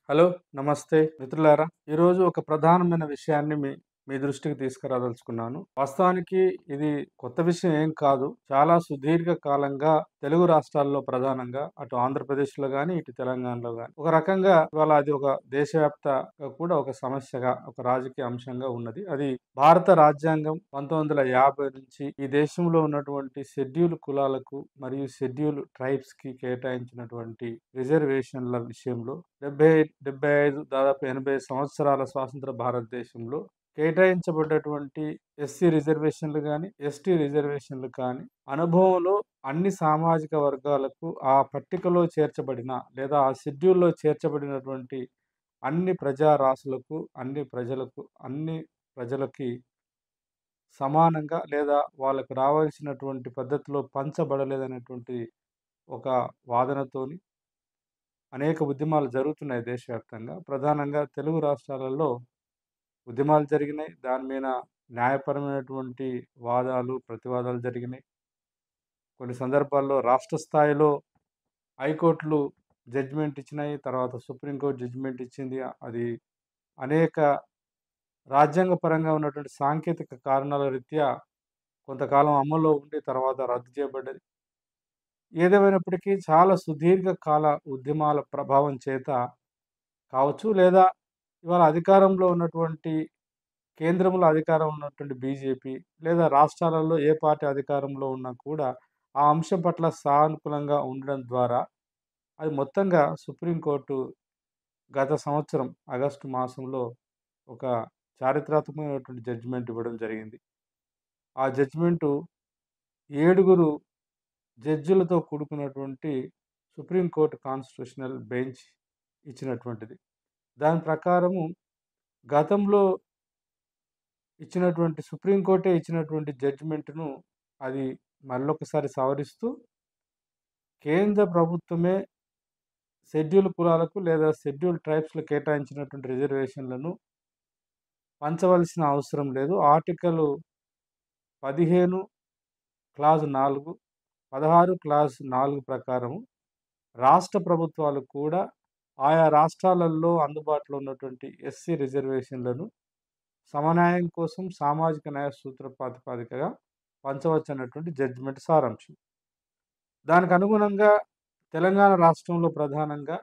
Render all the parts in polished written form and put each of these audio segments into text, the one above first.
Hello! నమస్తే మిత్రులారా! ఈరోజు ఒక ప్రధానమైన విషయాన్ని మీ మీ దృష్టికి తీసుకురాదలుచుకున్నాను. వాస్తవానికి ఇది కొత్త విషయం ఏం కాదు. చాలా సుదీర్ఘ కాలంగా తెలుగు రాష్ట్రాల్లో ప్రధానంగా అటు ఆంధ్రప్రదేశ్‌లో గాని, ఇటు తెలంగాణలో గాని ఒక రకంగా ఇవాళ అది ఒక దేశవ్యాప్తంగా కూడా ఒక సమస్యగా, ఒక రాజకీయ అంశంగా ఉన్నది. అది భారత రాజ్యాంగం 1950 నుంచి ఈ దేశంలో ఉన్నటువంటి షెడ్యూల్ కులాలకు మరియు షెడ్యూల్ ట్రైబ్స్‌కి కేటాయించినటువంటి రిజర్వేషన్‌ల విషయంలో 75 దాదాపు 80 సంవత్సరాల స్వాతంత్ర భారతదేశంలో కేటాయించబడ్డటువంటి ఎస్సీ రిజర్వేషన్లు గాని, ఎస్టీ రిజర్వేషన్లు కానీ, అనుభవంలో అన్ని సామాజిక వర్గాలకు ఆ పట్టికలో చేర్చబడిన లేదా ఆ షెడ్యూల్‌లో చేర్చబడినటువంటి అన్ని ప్రజారాసులకు, అన్ని ప్రజలకి సమానంగా లేదా వాళ్ళకి రావాల్సినటువంటి పద్ధతిలో పంచబడలేదనేటువంటి ఒక వాదనతోని అనేక ఉద్యమాలు జరుగుతున్నాయి దేశవ్యాప్తంగా. ప్రధానంగా తెలుగు రాష్ట్రాలలో ఉద్యమాలు జరిగినాయి. దాని మీద న్యాయపరమైనటువంటి వాదాలు, ప్రతివాదాలు జరిగినాయి. కొన్ని సందర్భాల్లో రాష్ట్ర స్థాయిలో హైకోర్టులు జడ్జిమెంట్ ఇచ్చినాయి. తర్వాత సుప్రీంకోర్టు జడ్జిమెంట్ ఇచ్చింది. అది అనేక రాజ్యాంగపరంగా ఉన్నటువంటి సాంకేతిక కారణాల రీత్యా కొంతకాలం అమల్లో ఉండి తర్వాత రద్దు చేయబడ్డది. ఏదేమైనప్పటికీ చాలా సుదీర్ఘ కాల ఉద్యమాల ప్రభావం చేత కావచ్చు, లేదా ఇవాళ అధికారంలో ఉన్నటువంటి కేంద్రంలో అధికారం ఉన్నటువంటి బీజేపీ, లేదా రాష్ట్రాలలో ఏ పార్టీ అధికారంలో ఉన్నా కూడా ఆ అంశం పట్ల సానుకూలంగా ఉండడం ద్వారా అది మొత్తంగా సుప్రీంకోర్టు గత సంవత్సరం ఆగస్టు మాసంలో ఒక చారిత్రాత్మకమైనటువంటి జడ్జిమెంట్ ఇవ్వడం జరిగింది. ఆ జడ్జిమెంటు 7 జడ్జిలతో కూడుకున్నటువంటి సుప్రీంకోర్టు కాన్స్టిట్యూషనల్ బెంచ్ ఇచ్చినటువంటిది. దాని ప్రకారము గతంలో సుప్రీంకోర్టే ఇచ్చినటువంటి జడ్జిమెంట్‌ను అది మళ్ళొకసారి సవరిస్తూ కేంద్ర ప్రభుత్వమే షెడ్యూల్ కులాలకు లేదా షెడ్యూల్ ట్రైబ్స్‌లకు కేటాయించినటువంటి రిజర్వేషన్‌లను పంచవలసిన అవసరం లేదు. ఆర్టికల్ 15 క్లాజ్ 4, 16 క్లాజ్ 4 ప్రకారం రాష్ట్ర ప్రభుత్వాలు కూడా ఆయా రాష్ట్రాలలో అందుబాటులో ఉన్నటువంటి ఎస్సీ రిజర్వేషన్‌లను సమన్యాయం కోసం సామాజిక న్యాయ సూత్ర ప్రాతిపదికగా పంచవచ్చన్నటువంటి జడ్జిమెంట్ సారాంశం. దానికి అనుగుణంగా తెలంగాణ రాష్ట్రంలో ప్రధానంగా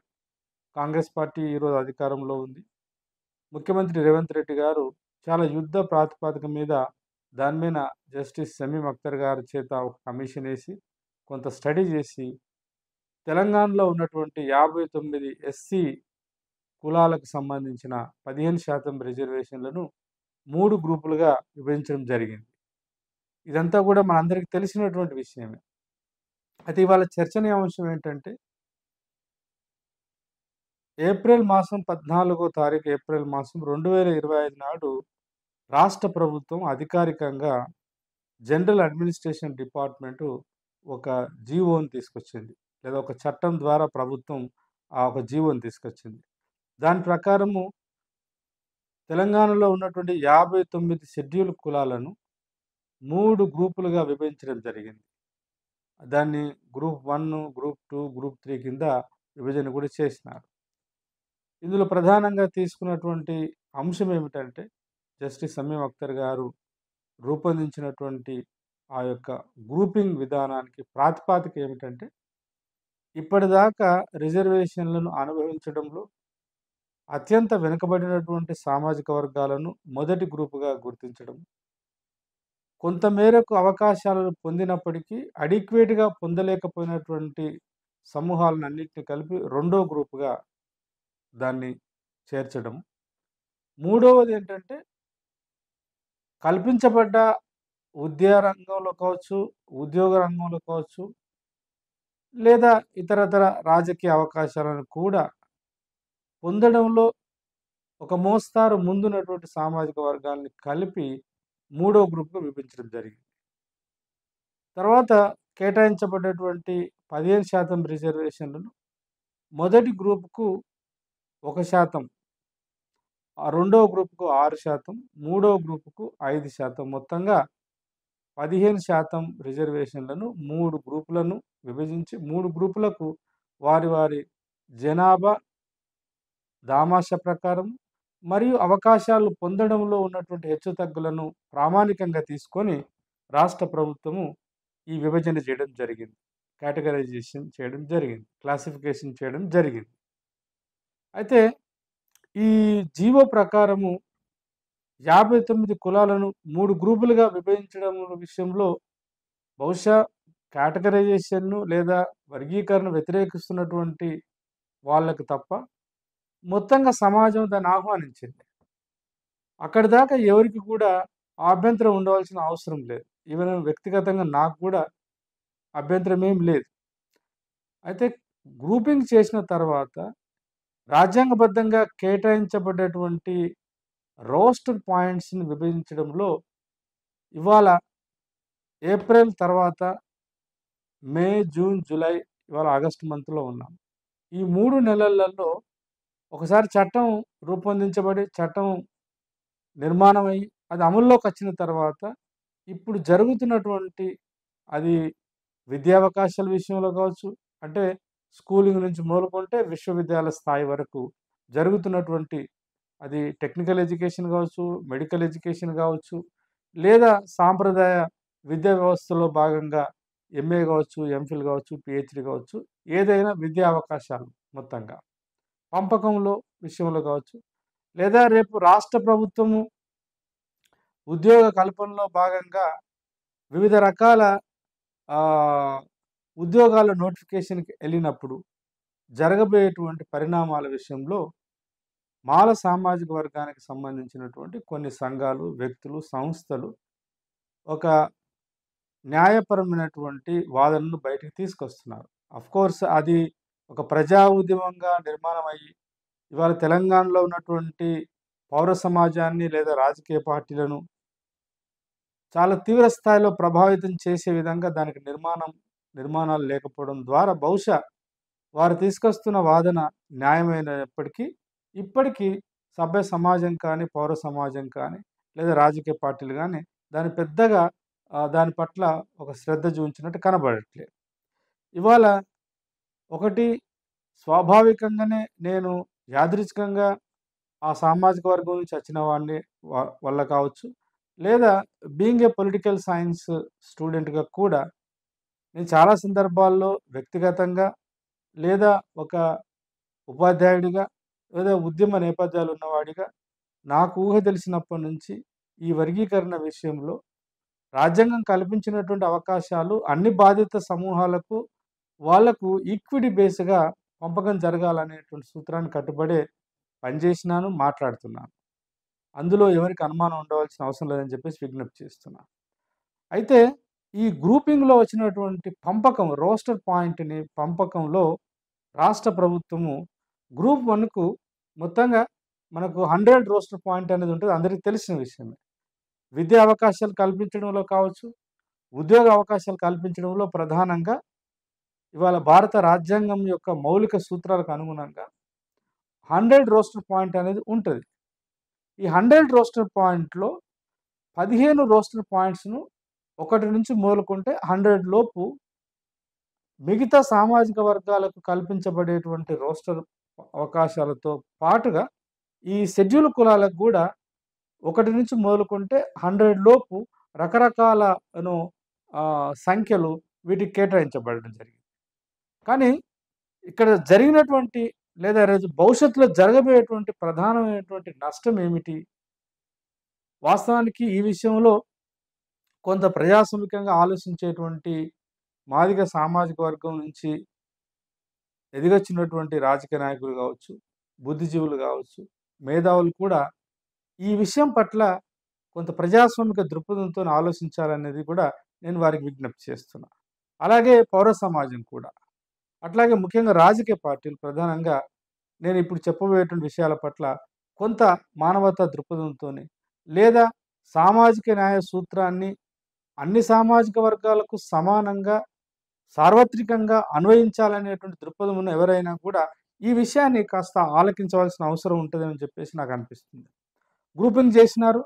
కాంగ్రెస్ పార్టీ ఈరోజు అధికారంలో ఉంది. ముఖ్యమంత్రి రేవంత్ రెడ్డి గారు చాలా యుద్ధ ప్రాతిపదిక మీద దాని మీద జస్టిస్ షమీం అఖ్తర్ గారి చేత ఒక కమిషన్ ఏసి, కొంత స్టడీ చేసి, తెలంగాణలో ఉన్నటువంటి 59 ఎస్సీ కులాలకు సంబంధించిన 15% రిజర్వేషన్‌లను 3 గ్రూపులుగా విభజించడం జరిగింది. ఇదంతా కూడా మనందరికీ తెలిసినటువంటి విషయమే. అయితే ఇవాళ చర్చనీయాంశం ఏంటంటే, ఏప్రిల్ మాసం 14వ తారీఖు ఏప్రిల్ మాసం 2025 నాడు రాష్ట్ర ప్రభుత్వం అధికారికంగా జనరల్ అడ్మినిస్ట్రేషన్ డిపార్ట్‌మెంటు ఒక జీవోని తీసుకొచ్చింది. లేదా ఒక చట్టం ద్వారా ప్రభుత్వం ఆ ఒక జీవోని తీసుకొచ్చింది. దాని ప్రకారము తెలంగాణలో ఉన్నటువంటి 59 షెడ్యూల్ కులాలను 3 గ్రూపులుగా విభజించడం జరిగింది. దాన్ని గ్రూప్ 1, గ్రూప్ 2, గ్రూప్ 3 కింద విభజన కూడా చేసినారు. ఇందులో ప్రధానంగా తీసుకున్నటువంటి అంశం ఏమిటంటే, జస్టిస్ షమీం అఖ్తర్ గారు రూపొందించినటువంటి ఆ యొక్క గ్రూపింగ్ విధానానికి ప్రాతిపదిక ఏమిటంటే, ఇప్పటిదాకా రిజర్వేషన్‌లను అనుభవించడంలో అత్యంత వెనుకబడినటువంటి సామాజిక వర్గాలను మొదటి గ్రూప్‌గా గుర్తించడం. కొంత మేరకు అవకాశాలను పొందినప్పటికీ అడిక్వేట్‌గా పొందలేకపోయినటువంటి సమూహాలనన్నిటిని కలిపి రెండో గ్రూప్‌గా దాన్ని చేర్చడం. మూడవదేంటంటే, కల్పించబడ్డ రంగంలో కావచ్చు, ఉద్యోగ రంగంలో కావచ్చు, లేదా ఇతరతర రాజకీయ అవకాశాలను కూడా పొందడంలో ఒక మోస్తారు ముందున్నటువంటి సామాజిక వర్గాల్ని కలిపి మూడో గ్రూప్‌గా విభజించడం జరిగింది. తర్వాత కేటాయించబడ్డటువంటి 15% రిజర్వేషన్‌లను మొదటి గ్రూప్‌కు 1%, ఆ రెండవ గ్రూప్‌కు 6%, మూడో గ్రూప్‌కు 5%, మొత్తంగా 15% రిజర్వేషన్‌లను 3 గ్రూపులను విభజించి 3 గ్రూపులకు వారి వారి జనాభా దామాషా ప్రకారం మరియు అవకాశాలు పొందడంలో ఉన్నటువంటి హెచ్చుతగ్గులను ప్రామాణికంగా తీసుకొని రాష్ట్ర ప్రభుత్వము ఈ విభజన చేయడం జరిగింది. కేటగరైజేషన్ చేయడం జరిగింది. క్లాసిఫికేషన్ చేయడం జరిగింది. అయితే ఈ జీవో ప్రకారము 59 కులాలను 3 గ్రూపులుగా విభజించడం విషయంలో బహుశా కేటగరైజేషన్‌ను లేదా వర్గీకరణ వ్యతిరేకిస్తున్నటువంటి వాళ్ళకి తప్ప మొత్తంగా సమాజం దాన్ని ఆహ్వానించింది. అక్కడిదాకా ఎవరికి కూడా అభ్యంతరం ఉండవలసిన అవసరం లేదు. ఈవెన్ వ్యక్తిగతంగా నాకు కూడా అభ్యంతరం ఏం లేదు. అయితే గ్రూపింగ్ చేసిన తర్వాత రాజ్యాంగబద్ధంగా కేటాయించబడ్డటువంటి రోస్టర్ పాయింట్స్‌ని విభజించడంలో ఇవాళ ఏప్రిల్ తర్వాత మే, జూన్, జూలై ఇవాళ ఆగస్ట్ మంత్‌లో ఉన్నాం. ఈ 3 నెలలలో ఒకసారి చట్టం రూపొందించబడి, చట్టం నిర్మాణమై, అది అమల్లోకొచ్చిన తర్వాత ఇప్పుడు జరుగుతున్నటువంటి అది విద్యావకాశాల విషయంలో కావచ్చు, అంటే స్కూలింగ్ నుంచి మొదలుకుంటే విశ్వవిద్యాలయ స్థాయి వరకు జరుగుతున్నటువంటి అది టెక్నికల్ ఎడ్యుకేషన్ కావచ్చు, మెడికల్ ఎడ్యుకేషన్ కావచ్చు, లేదా సాంప్రదాయ విద్యా వ్యవస్థలో భాగంగా ఎంఏ కావచ్చు, ఎంఫిల్ కావచ్చు, పీహెచ్‌డీ కావచ్చు, ఏదైనా విద్యా అవకాశాలు మొత్తంగా. పంపకంలో విషయంలో కావచ్చు, లేదా రేపు రాష్ట్ర ప్రభుత్వము ఉద్యోగ కల్పనలో భాగంగా వివిధ రకాల ఆహ్, ఉద్యోగాల నోటిఫికేషన్‌కి ఎళ్ళినప్పుడు జరగబోయేటువంటి పరిణామాల విషయంలో మాల సామాజిక వర్గానికి సంబంధించినటువంటి కొన్ని సంఘాలు, వ్యక్తులు, సంస్థలు ఒక న్యాయపరమైనటువంటి వాదనను బయటికి తీసుకొస్తున్నారు. ఆఫ్‌కోర్స్ అది ఒక ప్రజా ఉద్యమంగా నిర్మాణమయ్యి, ఇవాళ తెలంగాణలో ఉన్నటువంటి పౌర సమాజాన్ని లేదా రాజకీయ పార్టీలను చాలా తీవ్ర స్థాయిలో ప్రభావితం చేసే విధంగా దానికి నిర్మాణాలు లేకపోవడం ద్వారా బహుశా వారు తీసుకొస్తున్న వాదన న్యాయమైనప్పటికీ, ఇప్పటికీ సభ్య సమాజం కానీ, పౌర సమాజం కానీ, లేదా రాజకీయ పార్టీలు గానీ దాన్ని పెద్దగా దాని పట్ల ఒక శ్రద్ధ చూయించినట్టు కనబడట్లేదు. ఇవాళ ఒకటి స్వాభావికంగానే నేను యాదృచ్ఛికంగా ఆ సామాజిక వర్గం నుంచి వచ్చిన వాడిని వల్ల కావచ్చు, లేదా బీయింగ్ ఏ పొలిటికల్ సైన్స్ స్టూడెంట్‌గా కూడా నేను చాలా సందర్భాల్లో వ్యక్తిగతంగా లేదా ఒక ఉపాధ్యాయుడిగా, లేదా ఉద్యమ నేపథ్యాలు ఉన్నవాడిగా నాకు ఊహ తెలిసినప్పటి నుంచి ఈ వర్గీకరణ విషయంలో రాజ్యాంగం కల్పించినటువంటి అవకాశాలు అన్ని బాధిత సమూహాలకు, వాళ్లకు ఈక్విటీ బేస్‌గా పంపకం జరగాలనేటువంటి సూత్రాన్ని కట్టుబడే పనిచేసినాను, మాట్లాడుతున్నాను. అందులో ఎవరికి అనుమానం ఉండవలసిన అవసరం లేదని చెప్పేసి విజ్ఞప్తి చేస్తున్నాను. అయితే ఈ గ్రూపింగ్‌లో వచ్చినటువంటి పంపకం రోస్టర్ పాయింట్‌ని పంపకంలో రాష్ట్ర ప్రభుత్వము గ్రూప్ 1కు మొత్తంగా మనకు 100 రోస్టర్ పాయింట్ అనేది ఉంటది. అందరికీ తెలిసిన విషయమే. విద్యా అవకాశాలు కల్పించడంలో కావచ్చు, ఉద్యోగ అవకాశాలు కల్పించడంలో ప్రధానంగా ఇవాళ భారత రాజ్యాంగం యొక్క మౌలిక సూత్రాలకు అనుగుణంగా 100 రోస్టర్ పాయింట్ అనేది ఉంటది. ఈ 100 రోస్టర్ పాయింట్‌లో 15 రోస్టర్ పాయింట్స్‌ను 1 నుంచి మొదలుకుంటే 100 లోపు మిగతా సామాజిక వర్గాలకు కల్పించబడేటువంటి రోస్టర్ అవకాశాలతో పాటుగా ఈ షెడ్యూల్ కులాలకు గూడా 1 నుంచి మొదలుకుంటే 100 లోపు రకరకాల సంఖ్యలు వీటికి కేటాయించబడడం జరిగింది. కానీ ఇక్కడ జరిగినటువంటి లేదా రేపు భవిష్యత్తులో జరగబోయేటువంటి ప్రధానమైనటువంటి నష్టం ఏమిటి? వాస్తవానికి ఈ విషయంలో కొంత ప్రజాస్వామికంగా ఆలోచించేటువంటి మాదిగ సామాజిక వర్గం నుంచి ఎదిగొచ్చినటువంటి రాజకీయ నాయకులు కావచ్చు, బుద్ధిజీవులు కావచ్చు, మేధావులు కూడా ఈ విషయం పట్ల కొంత ప్రజాస్వామిక దృక్పథంతోని ఆలోచించాలనేది కూడా నేను వారికి విజ్ఞప్తి చేస్తున్నా. అలాగే పౌర సమాజం కూడా. అట్లాగే ముఖ్యంగా రాజకీయ పార్టీలు ప్రధానంగా నేను ఇప్పుడు చెప్పబోయేటువంటి విషయాల పట్ల కొంత మానవతా దృక్పథంతోని, లేదా సామాజిక న్యాయ సూత్రాన్ని అన్ని సామాజిక వర్గాలకు సమానంగా, సార్వత్రికంగా అన్వయించాలనేటువంటి దృక్పథం ఉన్న ఎవరైనా కూడా ఈ విషయాన్ని కాస్త ఆలకించవలసిన అవసరం ఉంటదని చెప్పేసి నాకనిపిస్తుంది. గ్రూపింగ్ చేసినారు.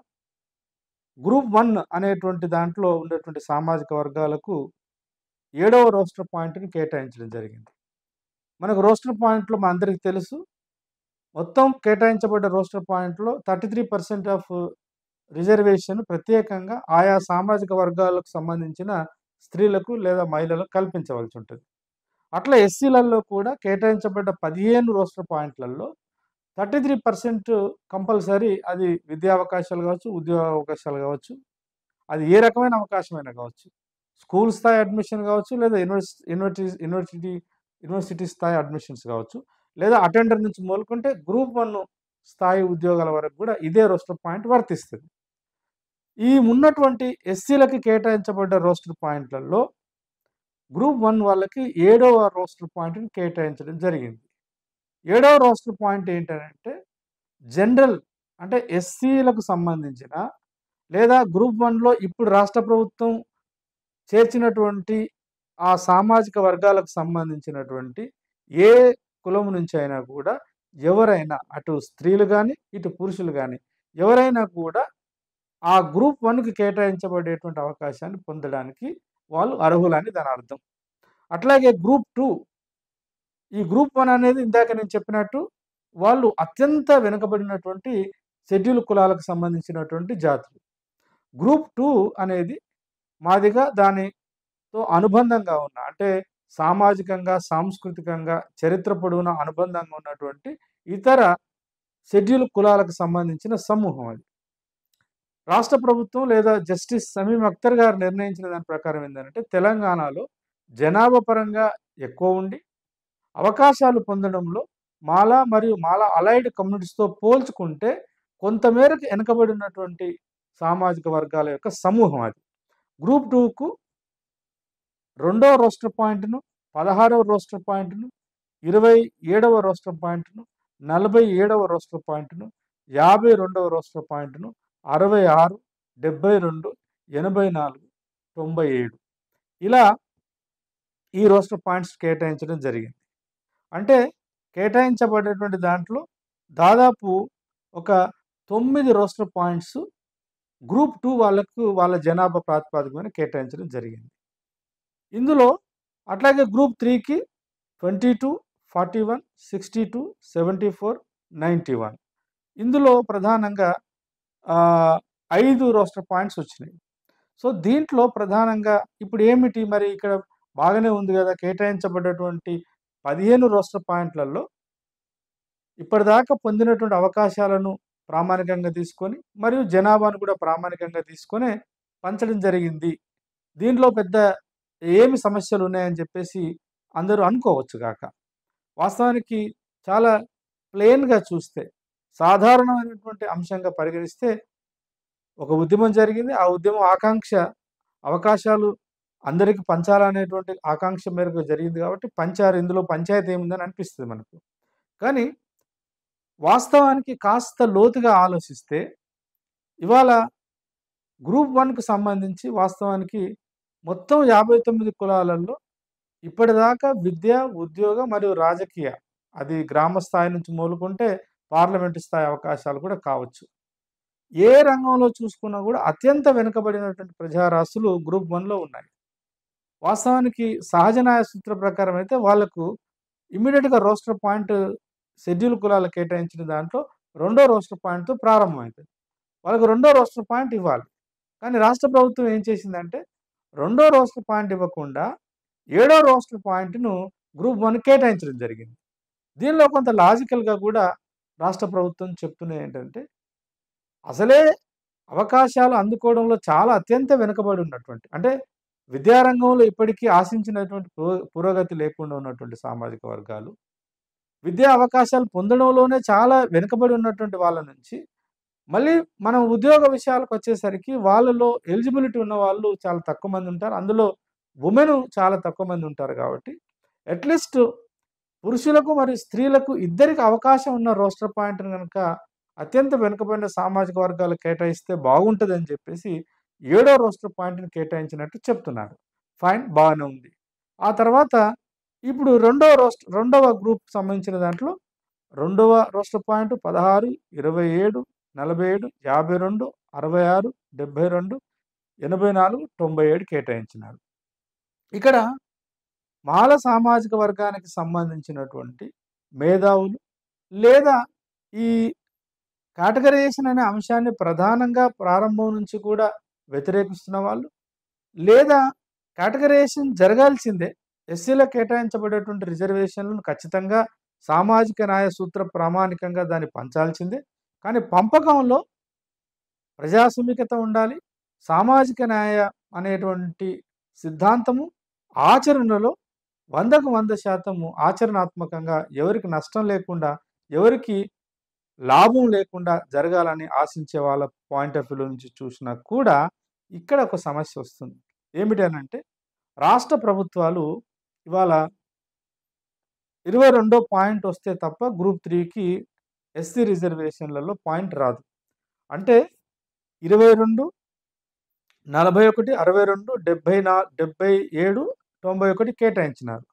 గ్రూప్ 1 అనేటువంటి దాంట్లో ఉండేటువంటి సామాజిక వర్గాలకు 7వ రోస్టర్ పాయింట్‌ని కేటాయించడం జరిగింది. మనకు రోస్టర్ పాయింట్‌లో మనందరికీ తెలుసు. మొత్తం కేటాయించబడ్డ రోస్టర్ పాయింట్‌లో 33% ఆఫ్ రిజర్వేషన్ ప్రత్యేకంగా ఆయా సామాజిక వర్గాలకు సంబంధించిన స్త్రీలకు లేదా మహిళలకు కల్పించవలసి ఉంటుంది. అట్లా ఎస్సీలలో కూడా కేటాయించబడ్డ 15 రోస్టర్ పాయింట్‌లలో 33% కంపల్సరీ. అది విద్యా అవకాశాలు కావచ్చు, ఉద్యోగ అవకాశాలు కావచ్చు, అది ఏ రకమైన అవకాశమైనా కావచ్చు. స్కూల్ స్థాయి అడ్మిషన్ కావచ్చు, లేదా యూనివర్సిటీ స్థాయి అడ్మిషన్స్ కావచ్చు, లేదా అటెండర్ నుంచి మొదలుకుంటే గ్రూప్ 1 స్థాయి ఉద్యోగాల వరకు కూడా ఇదే రోస్టర్ పాయింట్ వర్తిస్తుంది. ఈ ఉన్నటువంటి ఎస్సీలకి కేటాయించబడ్డ రోస్టర్ పాయింట్లలో గ్రూప్ 1 వాళ్ళకి 7వ రోస్టర్ పాయింట్‌ని కేటాయించడం జరిగింది. 7వ రోస్టర్ పాయింట్ ఏంటనంటే జనరల్, అంటే ఎస్సీలకు సంబంధించిన లేదా గ్రూప్ 1లో ఇప్పుడు రాష్ట్ర ప్రభుత్వం చేర్చినటువంటి ఆ సామాజిక వర్గాలకు సంబంధించినటువంటి ఏ కులం నుంచి అయినా కూడా ఎవరైనా, అటు స్త్రీలు గాని, ఇటు పురుషులు గాని, ఎవరైనా కూడా ఆ గ్రూప్ 1కి కేటాయించబడేటువంటి అవకాశాన్ని పొందడానికి వాళ్ళు అర్హులని దాని అర్థం. అట్లాగే గ్రూప్ 2, ఈ గ్రూప్ 1 అనేది ఇందాక నేను చెప్పినట్టు వాళ్ళు అత్యంత వెనుకబడినటువంటి షెడ్యూల్ కులాలకు సంబంధించినటువంటి జాతులు. గ్రూప్ 2 అనేది మాదిగా దానితో అనుబంధంగా ఉన్న, అంటే సామాజికంగా, సాంస్కృతికంగా, చరిత్ర పొడవునా అనుబంధంగా ఉన్నటువంటి ఇతర షెడ్యూల్ కులాలకు సంబంధించిన సమూహం అది. రాష్ట్ర ప్రభుత్వం లేదా జస్టిస్ సమీం అఖ్తర్ గారు నిర్ణయించిన దాని ప్రకారం ఏంటంటే తెలంగాణలో జనాభా పరంగా ఎక్కువ ఉండి అవకాశాలు పొందడంలో మాలా మరియు మాలా అలైడ్ కమ్యూనిటీస్‌తో పోల్చుకుంటే కొంతమేరకు వెనుకబడినటువంటి సామాజిక వర్గాల యొక్క సమూహం అది. గ్రూప్ 2కు 2వ రోస్టర్ పాయింట్‌ను, 16వ రోస్టర్ పాయింట్‌ను, 27వ రోస్టర్ పాయింట్‌ను, 47వ రోస్టర్ పాయింట్‌ను, 52వ రోస్టర్ పాయింట్‌ను, 66, 72, 84, 97 ఇలా ఈ రోస్టర్ పాయింట్స్ కేటాయించడం జరిగింది. అంటే కేటాయించబడేటువంటి దాంట్లో దాదాపు ఒక 9 రోస్టర్ పాయింట్స్ గ్రూప్ 2 వాళ్ళకు వాళ్ళ జనాభా ప్రాతిపదిక మీద కేటాయించడం జరిగింది. ఇందులో అట్లాగే గ్రూప్ 3కి 22, 41, 62, 74, 91 ఇందులో ప్రధానంగా 5 రోస్టర్ పాయింట్స్ వచ్చినాయి. సో, దీంట్లో ప్రధానంగా ఇప్పుడు ఏమిటి మరి ఇక్కడ బాగానే ఉంది కదా! కేటాయించబడ్డటువంటి 15 రోస్టర్ పాయింట్లలో ఇప్పటిదాకా పొందినటువంటి అవకాశాలను ప్రామాణికంగా తీసుకొని, మరియు జనాభాను కూడా ప్రామాణికంగా తీసుకొనే పంచడం జరిగింది. దీంట్లో పెద్ద ఏమి సమస్యలున్నాయని చెప్పేసి అందరూ అనుకోవచ్చు గాక. వాస్తవానికి చాలా ప్లెయిన్‌గా చూస్తే, సాధారణమైనటువంటి అంశంగా పరిగణిస్తే ఒక ఉద్యమం జరిగింది. ఆ ఉద్యమం ఆకాంక్ష అవకాశాలు అందరికి పంచాలనేటువంటి ఆకాంక్ష మేరకు జరిగింది కాబట్టి పంచారు. ఇందులో పంచాయతీ ఏముందని అనిపిస్తది మనకు. కానీ వాస్తవానికి కాస్త లోతుగా ఆలోచిస్తే ఇవాళ గ్రూప్ 1కు సంబంధించి వాస్తవానికి మొత్తం 59 కులాలలో ఇప్పటిదాకా విద్య, ఉద్యోగ మరియు రాజకీయ, అది గ్రామ స్థాయి నుంచి మొదలుకుంటే పార్లమెంటు స్థాయి అవకాశాలు కూడా కావచ్చు. ఏ రంగంలో చూసుకున్నా కూడా అత్యంత వెనుకబడినటువంటి ప్రజారాశులు గ్రూప్ 1లో ఉన్నాయి. వాస్తవానికి సహజ న్యాయ సూత్ర ప్రకారం అయితే వాళ్లకు ఇమ్మీడియేట్‌గా రోస్టర్ పాయింట్ షెడ్యూల్ కులాలకు కేటాయించిన దాంట్లో 2వ రోస్టర్ పాయింట్‌తో ప్రారంభమైతది. వాళ్ళకి 2వ రోస్టర్ పాయింట్ ఇవ్వాలి. కానీ రాష్ట్ర ప్రభుత్వం ఏం చేసిందంటే 2వ రోస్టర్ పాయింట్ ఇవ్వకుండా 7వ రోస్టర్ పాయింట్‌ను గ్రూప్ 1కి కేటాయించడం జరిగింది. దీనిలో కొంత లాజికల్‌గా కూడా రాష్ట్ర ప్రభుత్వం చెప్తున్నది ఏంటంటే, అసలే అవకాశాలు అందుకోవడంలో చాలా అత్యంత వెనుకబడి ఉన్నటువంటి, అంటే విద్యారంగంలో ఇప్పటికీ ఆశించినటువంటి పురోగతి లేకుండా ఉన్నటువంటి సామాజిక వర్గాలు, విద్యా అవకాశాలు పొందడంలోనే చాలా వెనుకబడి ఉన్నటువంటి వాళ్ళ నుంచి మళ్ళీ మనం ఉద్యోగ విషయాలకొచ్చేసరికి వాళ్ళలో ఎలిజిబిలిటీ ఉన్న వాళ్ళు చాలా తక్కువ మంది ఉంటారు. అందులో వుమెన్ చాలా తక్కువ మంది ఉంటారు కాబట్టి అట్‌లీస్ట్ పురుషులకు మరియు స్త్రీలకు ఇద్దరికి అవకాశం ఉన్న రోస్టర్ పాయింట్‌ని గనక అత్యంత వెనుకబడిన సామాజిక వర్గాలకు కేటాయిస్తే బాగుంటదని చెప్పేసి 7వ రోస్టర్ పాయింట్‌ని కేటాయించినట్టు చెప్తున్నారు. ఫైన్, బాగానే ఉంది. ఆ తర్వాత ఇప్పుడు 2వ గ్రూప్‌కి సంబంధించిన దాంట్లో 2వ రోస్టర్ పాయింట్ 16, 27, 47, 52, 66, 72, 84, 97 కేటాయించినారు. ఇక్కడ మాల సామాజిక వర్గానికి సంబంధించినటువంటి మేధావులు లేదా ఈ కేటగరైజేషన్ అనే అంశాన్ని ప్రధానంగా ప్రారంభం నుంచి కూడా వ్యతిరేకిస్తున్న వాళ్ళు, లేదా కేటగరైజేషన్ జరగాల్సిందే. ఎస్సీలకు కేటాయించబడేటువంటి రిజర్వేషన్లను ఖచ్చితంగా సామాజిక న్యాయ సూత్ర ప్రామాణికంగా దాన్ని పంచాల్సిందే. కానీ పంపకంలో ప్రజాస్వామికత ఉండాలి. సామాజిక న్యాయ అనేటువంటి సిద్ధాంతము ఆచరణలో 100కు 100% ఆచరణాత్మకంగా ఎవరికి నష్టం లేకుండా, ఎవరికి లాభం లేకుండా జరగాలని ఆశించే వాళ్ళ పాయింట్ ఆఫ్ వ్యూలో నుంచి చూసినా కూడా ఇక్కడ ఒక సమస్య వస్తుంది. ఏమిటి అనంటే, రాష్ట్ర ప్రభుత్వాలు ఇవాళ 22 పాయింట్ వస్తే తప్ప గ్రూప్ 3కి ఎస్సీ రిజర్వేషన్లలో పాయింట్ రాదు. అంటే 22, 41, 62, 77, 91 కేటాయించినారు.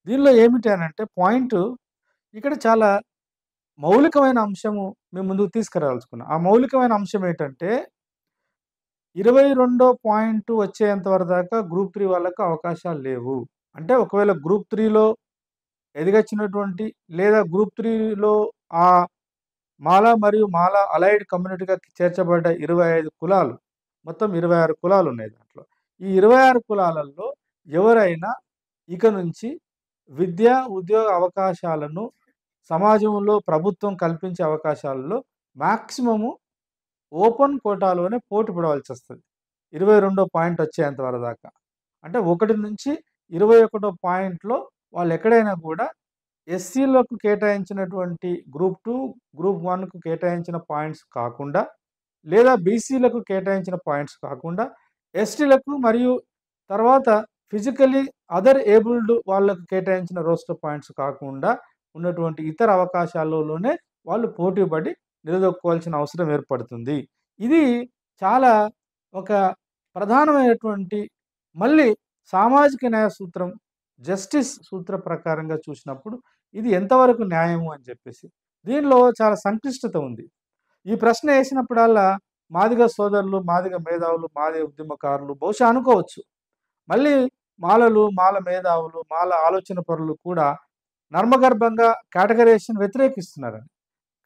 దీనిలో ఏమిటి అనంటే పాయింట్ ఇక్కడ చాలా మౌలికమైన అంశము మేము ముందుకు తీసుకురాదలుచుకున్నాం. ఆ మౌలికమైన అంశం ఏంటంటే 22 పాయింట్ వచ్చేంత వరకు దాకా గ్రూప్ 3 వాళ్ళకు అవకాశాలు లేవు. అంటే ఒకవేళ గ్రూప్ 3లో ఎదిగొచ్చినటువంటి లేదా గ్రూప్ 3లో ఆ మాల మరియు మాల అలైడ్ కమ్యూనిటీగా చేర్చబడ్డ 25 కులాలు, మొత్తం 26 కులాలు ఉన్నాయి దాంట్లో. ఈ 26 కులాలలో ఎవరైనా ఇక నుంచి విద్యా, ఉద్యోగ అవకాశాలను సమాజంలో ప్రభుత్వం కల్పించే అవకాశాలలో మాక్సిమము ఓపెన్ కోటాలోనే పోటీ పడవలసొస్తది. 22 పాయింట్ వచ్చేంత వరకు దాకా. అంటే 1 నుంచి 21 పాయింట్‌లో వాళ్ళెక్కడైనా కూడా ఎస్సీలకు కేటాయించినటువంటి గ్రూప్ 2, గ్రూప్ 1కు కేటాయించిన పాయింట్స్ కాకుండా, లేదా బీసీలకు కేటాయించిన పాయింట్స్ కాకుండా, ఎస్టీలకు మరియు తర్వాత ఫిజికల్లీ అదర్ ఏబుల్డ్ వాళ్ళకు కేటాయించిన రోస్టర్ పాయింట్స్ కాకుండా ఉన్నటువంటి ఇతర అవకాశాలలోనే వాళ్ళు పోటీ పడి నిలదొక్కుకోవాల్సిన అవసరం ఏర్పడుతుంది. ఇది చాలా ఒక ప్రధానమైనటువంటి మళ్ళీ సామాజిక న్యాయ సూత్రం, జస్టిస్ సూత్ర ప్రకారంగా చూసినప్పుడు ఇది ఎంతవరకు న్యాయము అని చెప్పేసి. దీనిలో చాలా సంక్లిష్టత ఉంది. ఈ ప్రశ్న వేసినప్పుడల్లా మాదిగ సోదరులు, మాదిగ మేధావులు, మాదిగ ఉద్యమకారులు బహుశా అనుకోవచ్చు, మళ్ళీ మాలలు, మాల మేధావులు, మాల ఆలోచన పరులు కూడా నర్మగర్భంగా కేటగరైజేషన్ వ్యతిరేకిస్తున్నారని.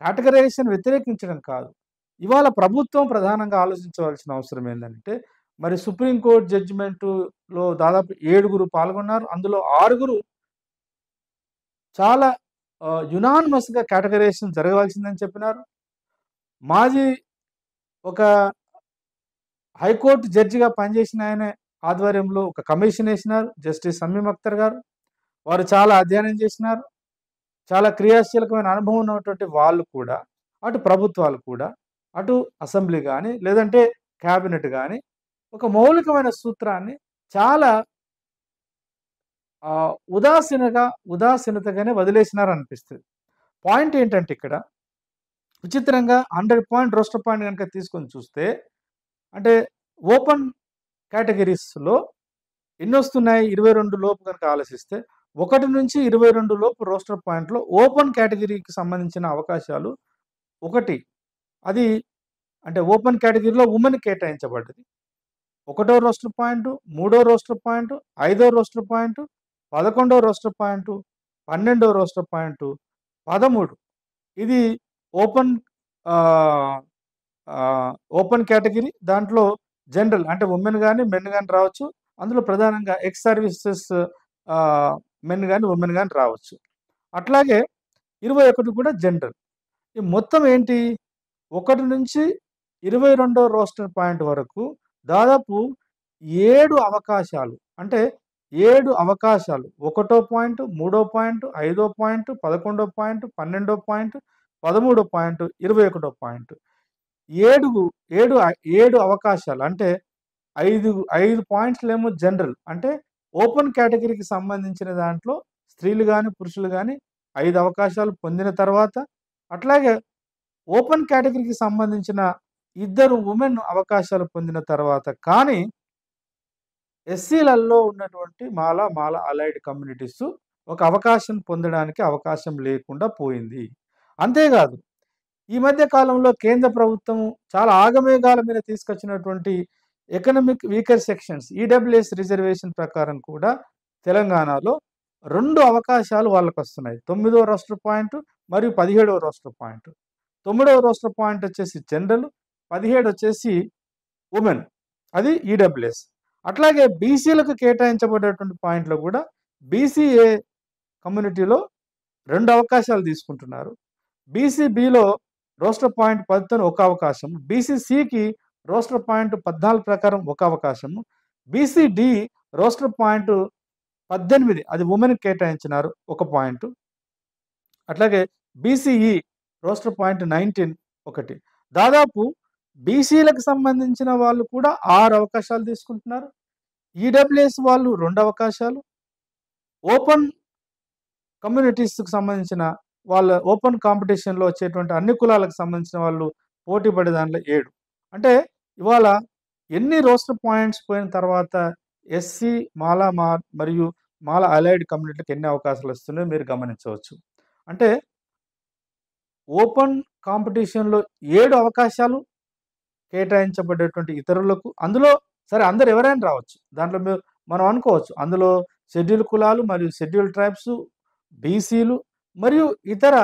కేటగరైజేషన్ వ్యతిరేకించడం కాదు. ఇవాళ ప్రభుత్వం ప్రధానంగా ఆలోచించవలసిన అవసరం ఏందంటే, మరి సుప్రీంకోర్టు జడ్జిమెంటులో దాదాపు 7 పాల్గొన్నారు. అందులో 6 చాలా యునానిమస్‌గా కేటగరైజేషన్ జరగాల్సిందని చెప్పినారు. మాజీ ఒక హైకోర్టు జడ్జిగా పనిచేసిన ఆయన ఆధ్వర్యంలో ఒక కమిషన్ వేసినారు, జస్టిస్ షమీమ్ అఖ్తర్ గారు. వారు చాలా అధ్యయనం చేసినారు. చాలా క్రియాశీలకమైన అనుభవం ఉన్నటువంటి వాళ్ళు కూడా, అటు ప్రభుత్వాలు కూడా, అటు అసెంబ్లీ గాని, లేదంటే క్యాబినెట్ గాని ఒక మౌలికమైన సూత్రాన్ని చాలా ఉదాసీనతగానే వదిలేసినారనిపిస్తది. పాయింట్ ఏంటంటే ఇక్కడ విచిత్రంగా 100 పాయింట్ రోస్టర్ పాయింట్ గనుక తీసుకొని చూస్తే, అంటే ఓపెన్ కేటగిరీస్‌లో ఎన్నొస్తున్నాయి? 22 లోపు గనుక ఆలోచిస్తే 1 నుంచి 22 లోపు రోస్టర్ పాయింట్‌లో ఓపెన్ కేటగిరీకి సంబంధించిన అవకాశాలు 1, అది అంటే ఓపెన్ కేటగిరీలో వుమెన్‌కి కేటాయించబడ్డది. 1వ రోస్టర్ పాయింట్, 3వ రోస్టర్ పాయింట్, 5వ రోస్టర్ పాయింట్, 11వ రోస్టర్ పాయింట్, 12వ రోస్టర్ పాయింట్, 13 ఇది ఓపెన్ ఆహ్, ఓపెన్ కేటగిరీ. దాంట్లో జనరల్ అంటే వుమెన్ గాని, మెన్ గాని రావచ్చు. అందులో ప్రధానంగా ఎక్స్ సర్వీసెస్ మెన్ గాని, వుమెన్ గాని రావచ్చు. అట్లాగే 21 కూడా జనరల్. ఈ మొత్తం ఏంటి? 1 నుంచి 22వ రోస్టర్ పాయింట్ వరకు దాదాపు 7 అవకాశాలు. అంటే 7 అవకాశాలు. 1 point, 3 point, 5 point, 11 point, 12 point, 13 point, 21 point. 7 అవకాశాలు. అంటే 5 పాయింట్స్‌లేమో జనరల్. అంటే ఓపెన్ కేటగిరీకి సంబంధించిన దాంట్లో స్త్రీలు గాని, పురుషులు గాని 5 అవకాశాలు పొందిన తర్వాత, అట్లాగే ఓపెన్ కేటగిరీకి సంబంధించిన 2 వుమెన్ అవకాశాలు పొందిన తర్వాత కానీ ఎస్సీలలో ఉన్నటువంటి మాల అలైడ్ కమ్యూనిటీస్ ఒక అవకాశం పొందడానికి అవకాశం లేకుండా పోయింది. అంతేకాదు, ఈ మధ్య కాలంలో కేంద్ర ప్రభుత్వం చాలా ఆగమేఘాల మీద తీసుకొచ్చినటువంటి economic weaker sections EWS reservation ప్రకారం కూడా తెలంగాణలో 2 అవకాశాలు వాళ్ళకొస్తున్నాయి. 9వ రోస్టర్ పాయింట్ మరియు 17వ రోస్టర్ పాయింట్. 9వ రోస్టర్ పాయింట్ వచ్చేసి జనరల్, 17 వచ్చేసి ఉమెన్, అది ఈడబ్ల్యూఎస్. అట్లాగే బీసీలకు కేటాయించబడేటువంటి పాయింట్లో కూడా బీసీఏ కమ్యూనిటీలో 2 అవకాశాలు తీసుకుంటున్నారు. బీసీబీలో రోస్టర్ పాయింట్ 10 ఒక అవకాశం, బీసీసీకి రోస్టర్ పాయింట్ 14 ప్రకారం ఒక అవకాశము, బీసీడి రోస్టర్ పాయింట్ 18 అది ఉమెన్కి కేటాయించినారు ఒక పాయింట్. అట్లాగే బీసీఈ రోస్టర్ పాయింట్ 19 ఒకటి. దాదాపు బీసీలకు సంబంధించిన వాళ్ళు కూడా 6 అవకాశాలు తీసుకుంటున్నారు. ఈడబ్ల్యూఎస్ వాళ్ళు 2 అవకాశాలు, ఓపెన్ కమ్యూనిటీస్కి సంబంధించిన వాళ్ళ ఓపెన్ కాంపిటీషన్లో వచ్చేటువంటి అన్ని కులాలకు సంబంధించిన వాళ్ళు పోటీ పడే దాంట్లో 7. అంటే ఇవాళ ఎన్ని రోస్టర్ పాయింట్స్ పోయిన తర్వాత ఎస్సీ, మాలా మరియు మాలా అలైడ్ కమ్యూనిటీలకు ఎన్ని అవకాశాలు వస్తున్నాయో మీరు గమనించవచ్చు. అంటే ఓపెన్ కాంపిటీషన్లో 7 అవకాశాలు కేటాయించబడేటువంటి ఇతరులకు, అందులో సరే అందరు ఎవరైనా రావచ్చు, దాంట్లో మనం అనుకోవచ్చు అందులో షెడ్యూల్ కులాలు మరియు షెడ్యూల్ ట్రైబ్స్, బీసీలు మరియు ఇతర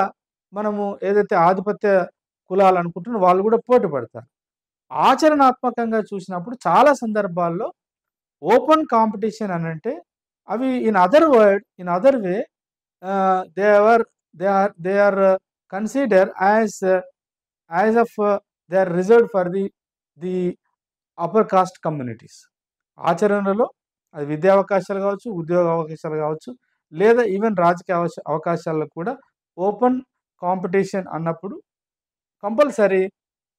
మనము ఏదైతే ఆధిపత్య కులాలు అనుకుంటున్న వాళ్ళు కూడా పోటీ పడతారు. ఆచరణాత్మకంగా చూసినప్పుడు చాలా సందర్భాల్లో ఓపెన్ కాంపిటీషన్ అని అంటే అవి in other way they are consider as of they are reserved for the upper caste communities. ఆచరణలో అది విద్యా అవకాశాలు కావచ్చు, ఉద్యోగ అవకాశాలు కావచ్చు, లేదా ఈవెన్ రాజకీయ అవకాశాల్లో కూడా ఓపెన్ కాంపిటీషన్ అన్నప్పుడు కంపల్సరీ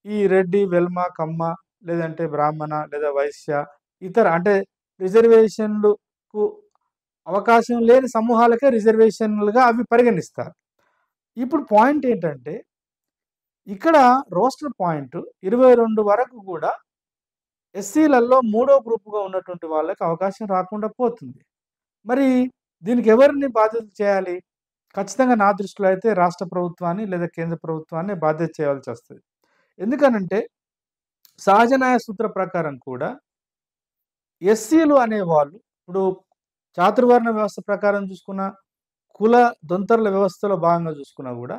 ఈ రెడ్డి, వెల్మ, కమ్మ, లేదంటే బ్రాహ్మణ లేదా వైశ్య, ఇతర అంటే రిజర్వేషన్లకు అవకాశం లేని సమూహాలకే రిజర్వేషన్లుగా అవి పరిగణిస్తారు. ఇప్పుడు పాయింట్ ఏంటంటే ఇక్కడ రోస్టర్ పాయింట్ 22 వరకు కూడా ఎస్సీలలో 3వ గ్రూపుగా ఉన్నటువంటి వాళ్ళకి అవకాశం రాకుండా పోతుంది. మరి దీనికి ఎవరిని బాధ్యత చేయాలి? ఖచ్చితంగా నా దృష్టిలో అయితే రాష్ట్ర ప్రభుత్వాన్ని లేదా కేంద్ర ప్రభుత్వాన్ని బాధ్యత చేయాల్సి వస్తుంది. ఎందుకనంటే సహజ న్యాయ సూత్ర ప్రకారం కూడా ఎస్సీలు అనేవాళ్ళు ఇప్పుడు చాతుర్వర్ణ వ్యవస్థ ప్రకారం చూసుకున్న, కుల దొంతర్ల వ్యవస్థలో భాగంగా చూసుకున్నా కూడా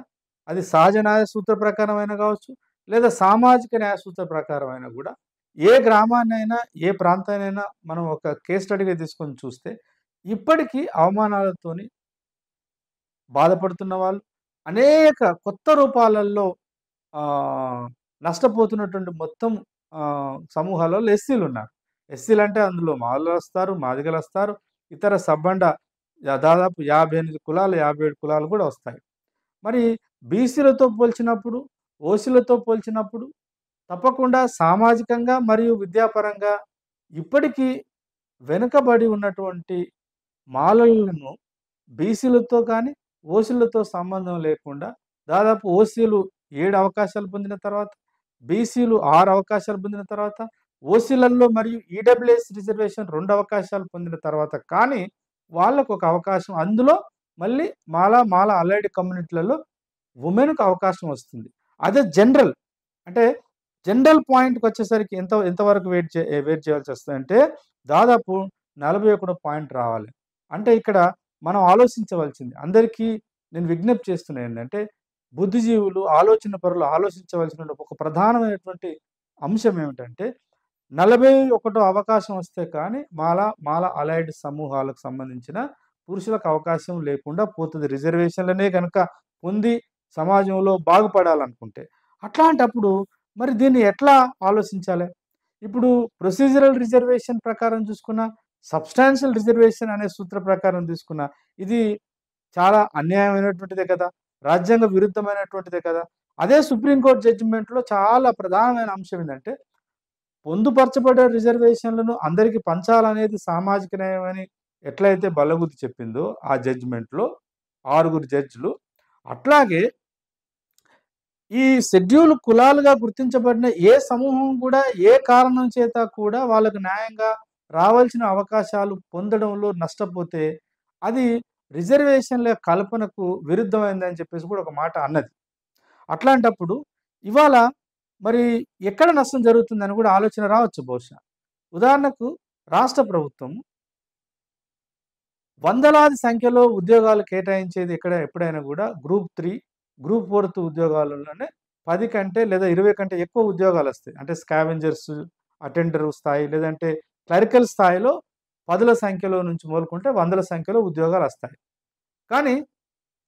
అది సహజ న్యాయ సూత్ర ప్రకారం అయినా కావచ్చు, లేదా సామాజిక న్యాయ సూత్ర ప్రకారం అయినా కూడా ఏ గ్రామాన్నైనా ఏ ప్రాంతాన్నైనా మనం ఒక కేస్ స్టడీగా తీసుకొని చూస్తే ఇప్పటికీ అవమానాలతోని బాధపడుతున్న వాళ్ళు, అనేక కొత్త రూపాలలో నష్టపోతున్నటువంటి మొత్తం సమూహాలలో ఎస్సీలు ఉన్నారు. ఎస్సీలు అంటే అందులో మాలలు వస్తారు, మాదిగలు వస్తారు, ఇతర సబ్బండ దాదాపు 58 కులాలు 57 కులాలు కూడా వస్తాయి. మరి బీసీలతో పోల్చినప్పుడు, ఓసీలతో పోల్చినప్పుడు తప్పకుండా సామాజికంగా మరియు విద్యాపరంగా ఇప్పటికీ వెనుకబడి ఉన్నటువంటి మాలలను బీసీలతో కానీ ఓసీలతో సంబంధం లేకుండా దాదాపు ఓసీలు 7 అవకాశాలు పొందిన తర్వాత, బీసీలు 6 అవకాశాలు పొందిన తర్వాత, ఓసీలలో మరియు ఈడబ్ల్యూఎస్ రిజర్వేషన్ 2 అవకాశాలు పొందిన తర్వాత కానీ వాళ్ళకు ఒక అవకాశం, అందులో మళ్ళీ మాలా అలైడ్ కమ్యూనిటీలలో ఉమెన్కు అవకాశం వస్తుంది. అదే జనరల్ అంటే జనరల్ పాయింట్కి వచ్చేసరికి ఎంతవరకు వెయిట్ చేయాల్సి వస్తుంది అంటే దాదాపు 41 పాయింట్ రావాలి. అంటే ఇక్కడ మనం ఆలోచించవలసింది, అందరికీ నేను విజ్ఞప్తి చేస్తున్నా ఏంటంటే బుద్ధిజీవులు, ఆలోచన పరులు ఆలోచించవలసిన ఒక ప్రధానమైనటువంటి అంశం ఏమిటంటే 41 అవకాశం వస్తే కానీ మాలా అలైడ్ సమూహాలకు సంబంధించిన పురుషులకు అవకాశం లేకుండా పోతుంది, రిజర్వేషన్లనే కనుక పొంది సమాజంలో బాగుపడాలనుకుంటే. అట్లాంటప్పుడు మరి దీన్ని ఎట్లా ఆలోచించాలి? ఇప్పుడు ప్రొసీజరల్ రిజర్వేషన్ ప్రకారం చూసుకున్నా, సబ్స్టాన్షియల్ రిజర్వేషన్ అనే సూత్ర ప్రకారం తీసుకున్నా ఇది చాలా అన్యాయమైనటువంటిదే కదా, రాజ్యాంగ విరుద్ధమైనటువంటిదే కదా. అదే సుప్రీంకోర్టు జడ్జిమెంట్లో చాలా ప్రధానమైన అంశం ఏంటంటే పొందుపరచబడే రిజర్వేషన్లను అందరికీ పంచాలనేది సామాజిక న్యాయం అని ఎట్లయితే బల్లగుద్ది చెప్పిందో ఆ జడ్జిమెంట్లో 6 జడ్జిలు, అట్లాగే ఈ షెడ్యూల్ కులాలుగా గుర్తించబడిన ఏ సమూహం కూడా ఏ కారణం చేత కూడా వాళ్ళకు న్యాయంగా రావాల్సిన అవకాశాలు పొందడంలో నష్టపోతే అది రిజర్వేషన్ల కల్పనకు విరుద్ధమైందని చెప్పేసి కూడా ఒక మాట అన్నది. అట్లాంటప్పుడు ఇవాళ మరి ఎక్కడ నష్టం జరుగుతుందని కూడా ఆలోచన రావచ్చు బహుశా. ఉదాహరణకు రాష్ట్ర ప్రభుత్వం వందలాది సంఖ్యలో ఉద్యోగాలు కేటాయించేది ఎప్పుడైనా కూడా గ్రూప్ 3, గ్రూప్ 4 ఉద్యోగాలలోనే 10 కంటే లేదా 20 కంటే ఎక్కువ ఉద్యోగాలొస్తాయి. అంటే స్కావెంజర్స్, అటెండర్ స్థాయి లేదంటే క్లరికల్ స్థాయిలో పదుల సంఖ్యలో నుంచి మొదలుకుంటే వందల సంఖ్యలో ఉద్యోగాలొస్తాయి. కానీ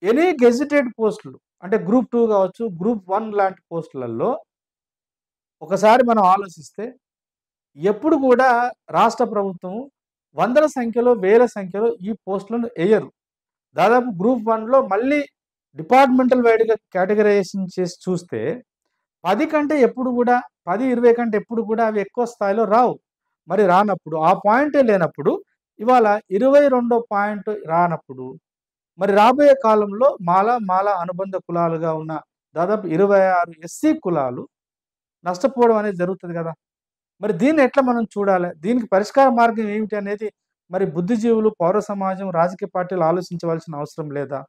ఎనీ గెజిటెడ్ పోస్టులు అంటే గ్రూప్ 2 గావచ్చు, గ్రూప్ 1 లాంటి పోస్టులలో ఒకసారి మనం ఆలోచిస్తే ఎప్పుడు కూడా రాష్ట్ర ప్రభుత్వం వందల సంఖ్యలో, వేల సంఖ్యలో ఈ పోస్టులను ఎయ్యరు. దాదాపు గ్రూప్ 1లో మళ్ళీ డిపార్ట్మెంటల్ వైడ్‌గా కేటగరైజేషన్ చేసి చూస్తే 10 కంటే ఎప్పుడు గూడా 10, 20 కంటే ఎప్పుడు కూడా అవి ఎక్కువ స్థాయిలో రావు. మరి రానప్పుడు ఆ పాయింటే లేనప్పుడు ఇవాళ 22 పాయింట్ రానప్పుడు మరి రాబోయే కాలంలో మాల అనుబంధ కులాలుగా ఉన్న దాదాపు 26 ఎస్సీ కులాలు నష్టపోవడం అనేది జరుగుతది గదా! మరి దీన్ని ఎట్లా మనం చూడాలి? దీనికి పరిష్కార మార్గం ఏమిటి అనేది మరి బుద్ధిజీవులు, పౌర సమాజం, రాజకీయ పార్టీలు ఆలోచించవలసిన అవసరం లేదా?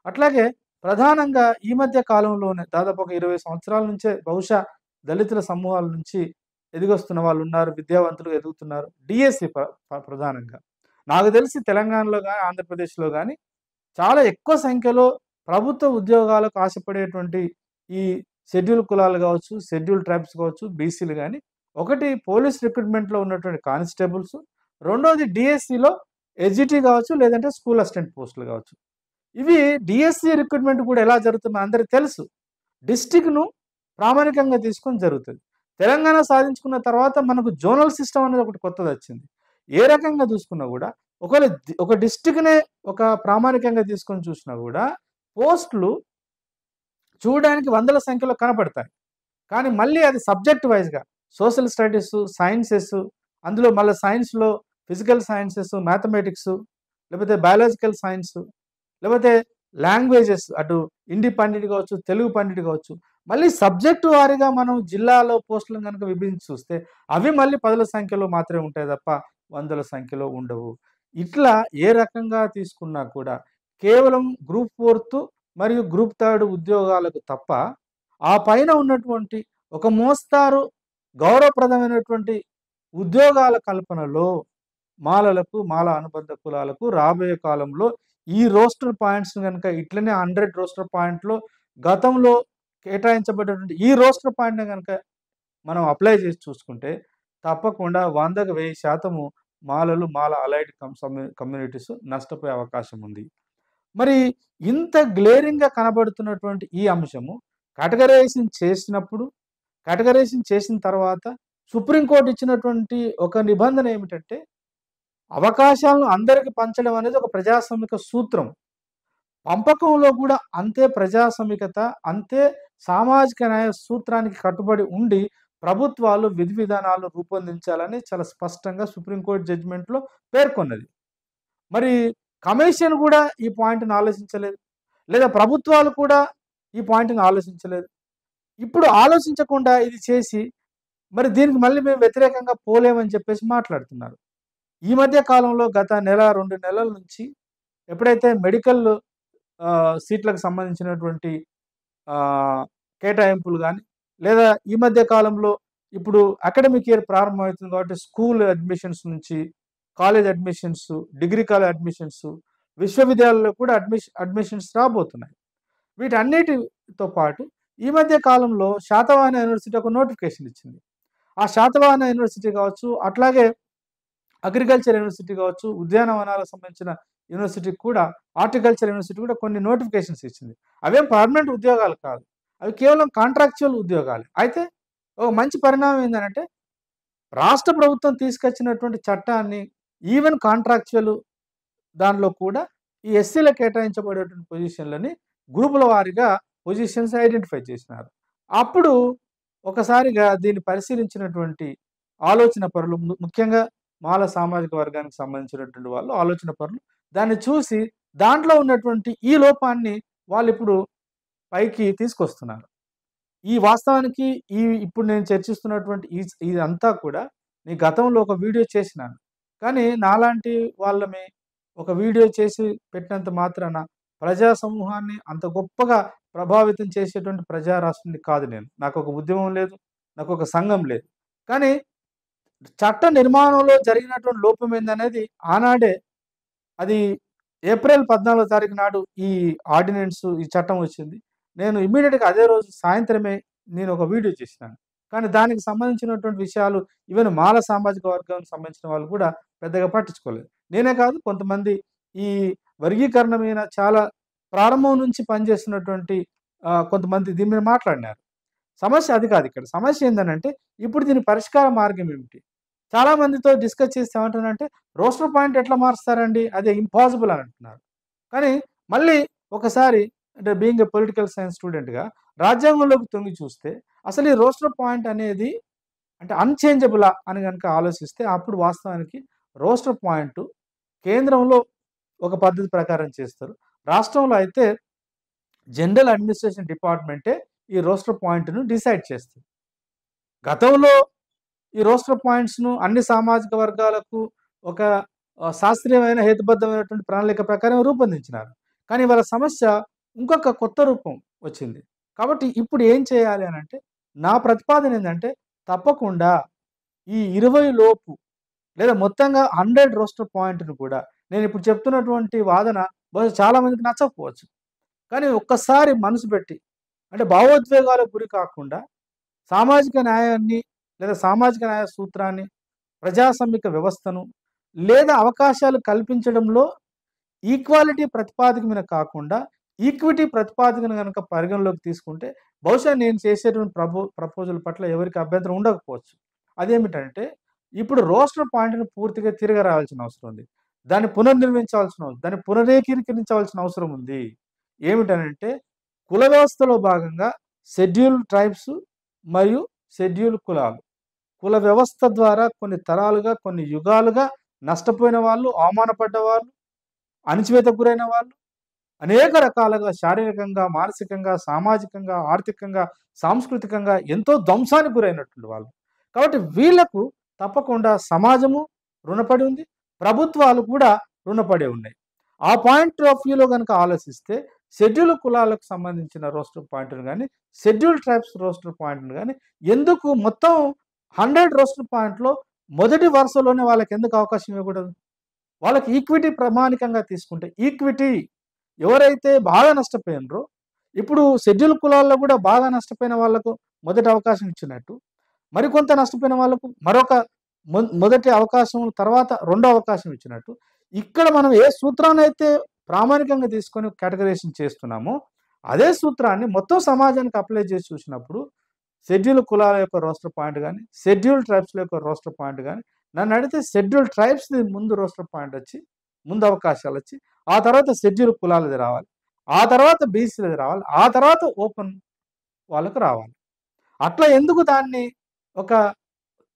అట్లాగే ప్రధానంగా ఈ మధ్య కాలంలోనే దాదాపు ఒక 20 సంవత్సరాల నుంచే బహుశా దళితుల సమూహాల నుంచి ఎదిగొస్తున్న వాళ్ళున్నారు. విద్యావంతులు ఎదుగుతున్నారు. డీఎస్సీ ప్రధానంగా. నాకు తెలిసి తెలంగాణలో గాని, ఆంధ్రప్రదేశ్‌లో గాని చాలా ఎక్కువ సంఖ్యలో ప్రభుత్వ ఉద్యోగాలకు ఆశపడేటువంటి ఈ షెడ్యూల్ కులాలు గావచ్చు, షెడ్యూల్ ట్రైబ్స్ కావచ్చు, బీసీలు గాని, ఒకటి పోలీస్ రిక్రూట్‌మెంట్‌లో ఉన్నటువంటి కానిస్టేబుల్స్, రెండోది డీఎస్సీలో ఎస్‌జిటి గావచ్చు, లేదంటే స్కూల్ అసిస్టెంట్ పోస్టులు గావచ్చు. ఇవి డీఎస్సీ రిక్రూట్‌మెంట్ కూడా ఎలా జరుగుతుందో అందరికి తెలుసు. డిస్ట్రిక్ట్‌ను ప్రామాణికంగా తీసుకొని జరుగుతది. తెలంగాణ సాధించుకున్న తర్వాత మనకు జోనల్ సిస్టమ్ అనేది ఒకటి కొత్తదొచ్చింది. ఏ రకంగా చూసుకున్నా గూడా ఒకవేళ ఒక డిస్ట్రిక్ట్‌నే ఒక ప్రామాణికంగా తీసుకొని చూసినా గూడా పోస్టులు చూడడానికి వందల సంఖ్యలో కనపడతాయి. కానీ మళ్ళీ అది సబ్జెక్ట్ వైస్‌గా సోషల్ స్టడీస్, సైన్సెస్ అందులో మళ్ళా సైన్స్‌లో ఫిజికల్ సైన్సెస్, మ్యాథమెటిక్స్ లేకపోతే బయాలజికల్ సైన్స్ లేకపోతే లాంగ్వేజెస్ అటు హిందీ పండిట్ కావచ్చు, తెలుగు పండిట్ కావచ్చు. మళ్ళీ సబ్జెక్ట్ వారీగా మనం జిల్లాలో పోస్టులను గనుక విభజించి చూస్తే అవి మళ్ళీ పదుల సంఖ్యలో మాత్రమే ఉంటాయి తప్ప వందల సంఖ్యలో ఉండవు. ఇట్లా ఏ రకంగా తీసుకున్నా కూడా కేవలం గ్రూప్ 4 మరియు గ్రూప్ 3 ఉద్యోగాలకు తప్ప ఆ పైన ఉన్నటువంటి ఒక మోస్తారు గౌరవప్రదమైనటువంటి ఉద్యోగాల కల్పనలో మాలలకు, మాల అనుబంధ కులాలకు రాబోయే కాలంలో ఈ రోస్టర్ పాయింట్స్‌ని గనుక ఇట్లనే 100 రోస్టర్ పాయింట్‌లో గతంలో కేటాయించబడేటువంటి ఈ రోస్టర్ పాయింట్‌ని గనుక మనం అప్లై చేసి చూసుకుంటే తప్పకుండా 100కి 1000% మాలలు, మాల అలైడ్ కమ్యూనిటీస్ నష్టపోయే అవకాశం ఉంది. మరి ఇంత గ్లేరింగ్‌గా కనబడుతున్నటువంటి ఈ అంశము కేటగరైజేషన్ చేసిన తర్వాత సుప్రీం కోర్ట్ ఇచ్చినటువంటి ఒక నిబంధన ఏమిటంటే అవకాశాలను అందరికి పంచడం అనేది ఒక ప్రజాస్వామిక సూత్రం. పంపకంలో కూడా అంతే ప్రజాస్వామికత, అంతే సామాజిక న్యాయ సూత్రానికి కట్టుబడి ఉండి ప్రభుత్వాలు విధి విధానాలు రూపొందించాలని చాలా స్పష్టంగా సుప్రీం కోర్ట్ జడ్జిమెంట్‌లో పేర్కొన్నది. మరి కమిషన్ కూడా ఈ పాయింట్‌ని ఆలోచించలేదు. లేదా ప్రభుత్వాలు కూడా ఈ పాయింట్‌ని ఆలోచించలేదు. ఇప్పుడు ఆలోచించకుండా ఇది చేసి మరి దీనికి మళ్ళీ మేము వ్యతిరేకంగా పోలేమని చెప్పేసి మాట్లాడుతున్నారు. ఈ మధ్య కాలంలో గత నెల, 2 నెలల నుంచి ఎప్పుడైతే మెడికల్ సీట్లకు సంబంధించినటువంటి కేటాయింపులు గాని, లేదా ఈ మధ్య కాలంలో ఇప్పుడు అకాడమిక్ ఇయర్ ప్రారంభమవుతుంది కాబట్టి స్కూల్ అడ్మిషన్స్ నుంచి college admissions, degree college admissions, విశ్వవిద్యాలయాల్లో కూడా అడ్మిషన్స్ రాబోతున్నాయి. వీటన్నిటితో పాటు ఈ మధ్య కాలంలో శాతవాహన యూనివర్సిటీ ఒక నోటిఫికేషన్ ఇచ్చింది. ఆ శాతవాహన యూనివర్సిటీ కావచ్చు, అట్లాగే అగ్రికల్చర్ యూనివర్సిటీ కావచ్చు, ఉద్యానవనాలకు సంబంధించిన యూనివర్సిటీ కూడా హార్టికల్చర్ యూనివర్సిటీ కూడా కొన్ని నోటిఫికేషన్స్ ఇచ్చింది. అవేం పర్మనెంట్ ఉద్యోగాలు కాదు. అవి కేవలం కాంట్రాక్చువల్ ఉద్యోగాలు. అయితే ఒక మంచి పరిణామం ఏందనంటే రాష్ట్ర ప్రభుత్వం తీసుకొచ్చినటువంటి చట్టాన్ని ఈవెన్ కాంట్రాక్చువల్ దానిలో కూడా ఈ ఎస్సీలకు కేటాయించబడేటువంటి పొజిషన్లని గ్రూపుల వారీగా పొజిషన్స్ ఐడెంటిఫై చేసినారు. అప్పుడు ఒకసారిగా దీన్ని పరిశీలించినటువంటి ఆలోచన పరులు ముఖ్యంగా మాల సామాజిక వర్గానికి సంబంధించినటువంటి వాళ్ళు ఆలోచన పరులు దాన్ని చూసి దాంట్లో ఉన్నటువంటి ఈ లోపాన్ని వాళ్ళిప్పుడు పైకి తీసుకొస్తున్నారు. ఈ వాస్తవానికి ఇప్పుడు నేను చర్చిస్తున్నటువంటి ఇదంతా కూడా నేను గతంలో ఒక వీడియో చేసినాను. కానీ నాలాంటి వాళ్ళని ఒక వీడియో చేసి పెట్టినంత మాత్రాన ప్రజా సమూహాన్ని అంత గొప్పగా ప్రభావితం చేసేటువంటి ప్రజారాష్ట్రాన్ని కాదు నేను. నాకొక ఉద్యమం లేదు. నాకొక సంఘం లేదు. కానీ చట్ట నిర్మాణంలో జరిగినటువంటి లోపం ఏందనేది ఆనాడే అది ఏప్రిల్ 14వ తారీఖు నాడు ఈ ఆర్డినెన్స్ ఈ చట్టం వచ్చింది. నేను ఇమ్మీడియేట్‌గా అదే రోజు సాయంత్రమే నేను ఒక వీడియో చేసినాను. కానీ దానికి సంబంధించినటువంటి విషయాలు ఈవెన్ మాల సామాజిక వర్గానికి సంబంధించిన వాళ్ళు కూడా పెద్దగా పట్టించుకోలేదు. నేనే కాదు కొంతమంది ఈ వర్గీకరణ మీద చాలా ప్రారంభం నుంచి పనిచేస్తున్నటువంటి కొంతమంది దీని మీద మాట్లాడినారు. సమస్య అది కాదు ఇక్కడ. సమస్య ఏందనంటే ఇప్పుడు దీని పరిష్కార మార్గం ఏమిటి? చాలా మందితో డిస్కస్ చేస్తే ఏమంటున్నానంటే రోస్టర్ పాయింట్ ఎట్లా మారుస్తారండి? అది ఇంపాసిబుల్ అని అంటున్నారు. కానీ మళ్ళీ ఒకసారి అంటే బీయింగ్ ఎ పొలిటికల్ సైన్స్ స్టూడెంట్‌గా రాజ్యాంగంలోకి తొంగి చూస్తే అసలు ఈ రోస్టర్ పాయింట్ అనేది అంటే అన్‌చేంజబులా అని గనుక ఆలోచిస్తే అప్పుడు వాస్తవానికి రోస్టర్ పాయింట్ కేంద్రంలో ఒక పద్ధతి ప్రకారం చేస్తారు. రాష్ట్రంలో అయితే జనరల్ అడ్మినిస్ట్రేషన్ డిపార్ట్‌మెంటే ఈ రోస్టర్ పాయింట్‌ను డిసైడ్ చేస్తుంది. గతంలో ఈ రోస్టర్ పాయింట్స్‌ను అన్ని సామాజిక వర్గాలకు ఒక శాస్త్రీయమైన హేతుబద్ధమైనటువంటి ప్రణాళిక ప్రకారం రూపొందించినారు. కానీ వాళ్ళ సమస్య ఇంకొక కొత్త రూపం వచ్చింది. కాబట్టి ఇప్పుడు ఏం చేయాలి అనంటే నా ప్రతిపాదన ఏందంటే తప్పకుండా ఈ 20 లోపు లేదా మొత్తంగా 100 రోస్టర్ పాయింట్‌ను కూడా నేను ఇప్పుడు చెప్తున్నటువంటి వాదన బహుశా చాలా మందికి నచ్చకపోవచ్చు. కానీ ఒక్కసారి మనసు పెట్టి అంటే భావోద్వేగాలకు గురి కాకుండా సామాజిక న్యాయాన్ని లేదా సామాజిక న్యాయ సూత్రాన్ని, ప్రజాస్వామిక వ్యవస్థను లేదా అవకాశాలు కల్పించడంలో ఈక్వాలిటీ ప్రతిపాదిక మీద కాకుండా ఈక్విటీ ప్రతిపాదికను గనక పరిగణలోకి తీసుకుంటే బహుశా నేను చేసేటువంటి ప్రపోజల్ పట్ల ఎవరికి అభ్యంతరం ఉండకపోవచ్చు. అదేమిటంటే ఇప్పుడు రోస్టర్ పాయింట్‌ని పూర్తిగా తిరగరావాల్సిన అవసరం ఉంది. దాన్ని పునర్నిర్మించాల్సిన దాన్ని పునరేకీకరించవలసిన అవసరం ఉంది. ఏమిటనంటే కుల వ్యవస్థలో భాగంగా షెడ్యూల్డ్ ట్రైబ్స్ మరియు షెడ్యూల్డ్ కులాలు. కుల వ్యవస్థ ద్వారా కొన్ని తరాలుగా, కొన్ని యుగాలుగా నష్టపోయిన వాళ్ళు, అవమానపడ్డ వాళ్ళు, అణచివేతకు గురైన వాళ్ళు, అనేక రకాలుగా శారీరకంగా, మానసికంగా, సామాజికంగా, ఆర్థికంగా, సాంస్కృతికంగా ఎంతో ధ్వంసానికి గురైనటువంటి వాళ్ళు. కాబట్టి వీళ్లకు తప్పకుండా సమాజము రుణపడి ఉంది. ప్రభుత్వాలు కూడా రుణపడి ఉన్నాయి. ఆ పాయింట్ ఆఫ్ వ్యూలో గనక ఆలోచిస్తే షెడ్యూల్ కులాలకు సంబంధించిన రోస్టర్ పాయింట్‌ను గాని, షెడ్యూల్ ట్రైబ్స్ రోస్టర్ పాయింట్‌ను గాని ఎందుకు మొత్తం 100 రోస్టర్ పాయింట్‌లో మొదటి వరుసలోనే వాళ్ళకెందుకు అవకాశం ఇవ్వకూడదు? వాళ్ళకి ఈక్విటీ ప్రామాణికంగా తీసుకుంటే ఈక్విటీ ఎవరైతే బాగా నష్టపోయినరో ఇప్పుడు షెడ్యూల్ కులాల్లో కూడా బాగా నష్టపోయిన వాళ్ళకు మొదటి అవకాశం ఇచ్చినట్టు, మరికొంత నష్టపోయిన వాళ్ళకు మరొక మొదటి అవకాశం తర్వాత రెండో అవకాశం ఇచ్చినట్టు, ఇక్కడ మనం ఏ సూత్రాన్నైతే ప్రామాణికంగా తీసుకొని కేటగరైజేషన్ చేస్తున్నామో అదే సూత్రాన్ని మొత్తం సమాజానికి అప్లై చేసి చూసినప్పుడు షెడ్యూల్ కులాల యొక్క రోస్టర్ పాయింట్ గాని, షెడ్యూల్ ట్రైబ్స్‌ల యొక్క రోస్టర్ పాయింట్ గాని నన్ను అడిగితే షెడ్యూల్ ట్రైబ్స్‌ది ముందు రోస్టర్ పాయింట్ వచ్చి, ముందు అవకాశాలొచ్చి, ఆ తర్వాత షెడ్యూల్ కులాలది రావాలి. ఆ తర్వాత బీసీలది రావాలి. ఆ తర్వాత ఓపెన్ వాళ్ళకి రావాలి. అట్లా ఎందుకు దాన్ని ఒక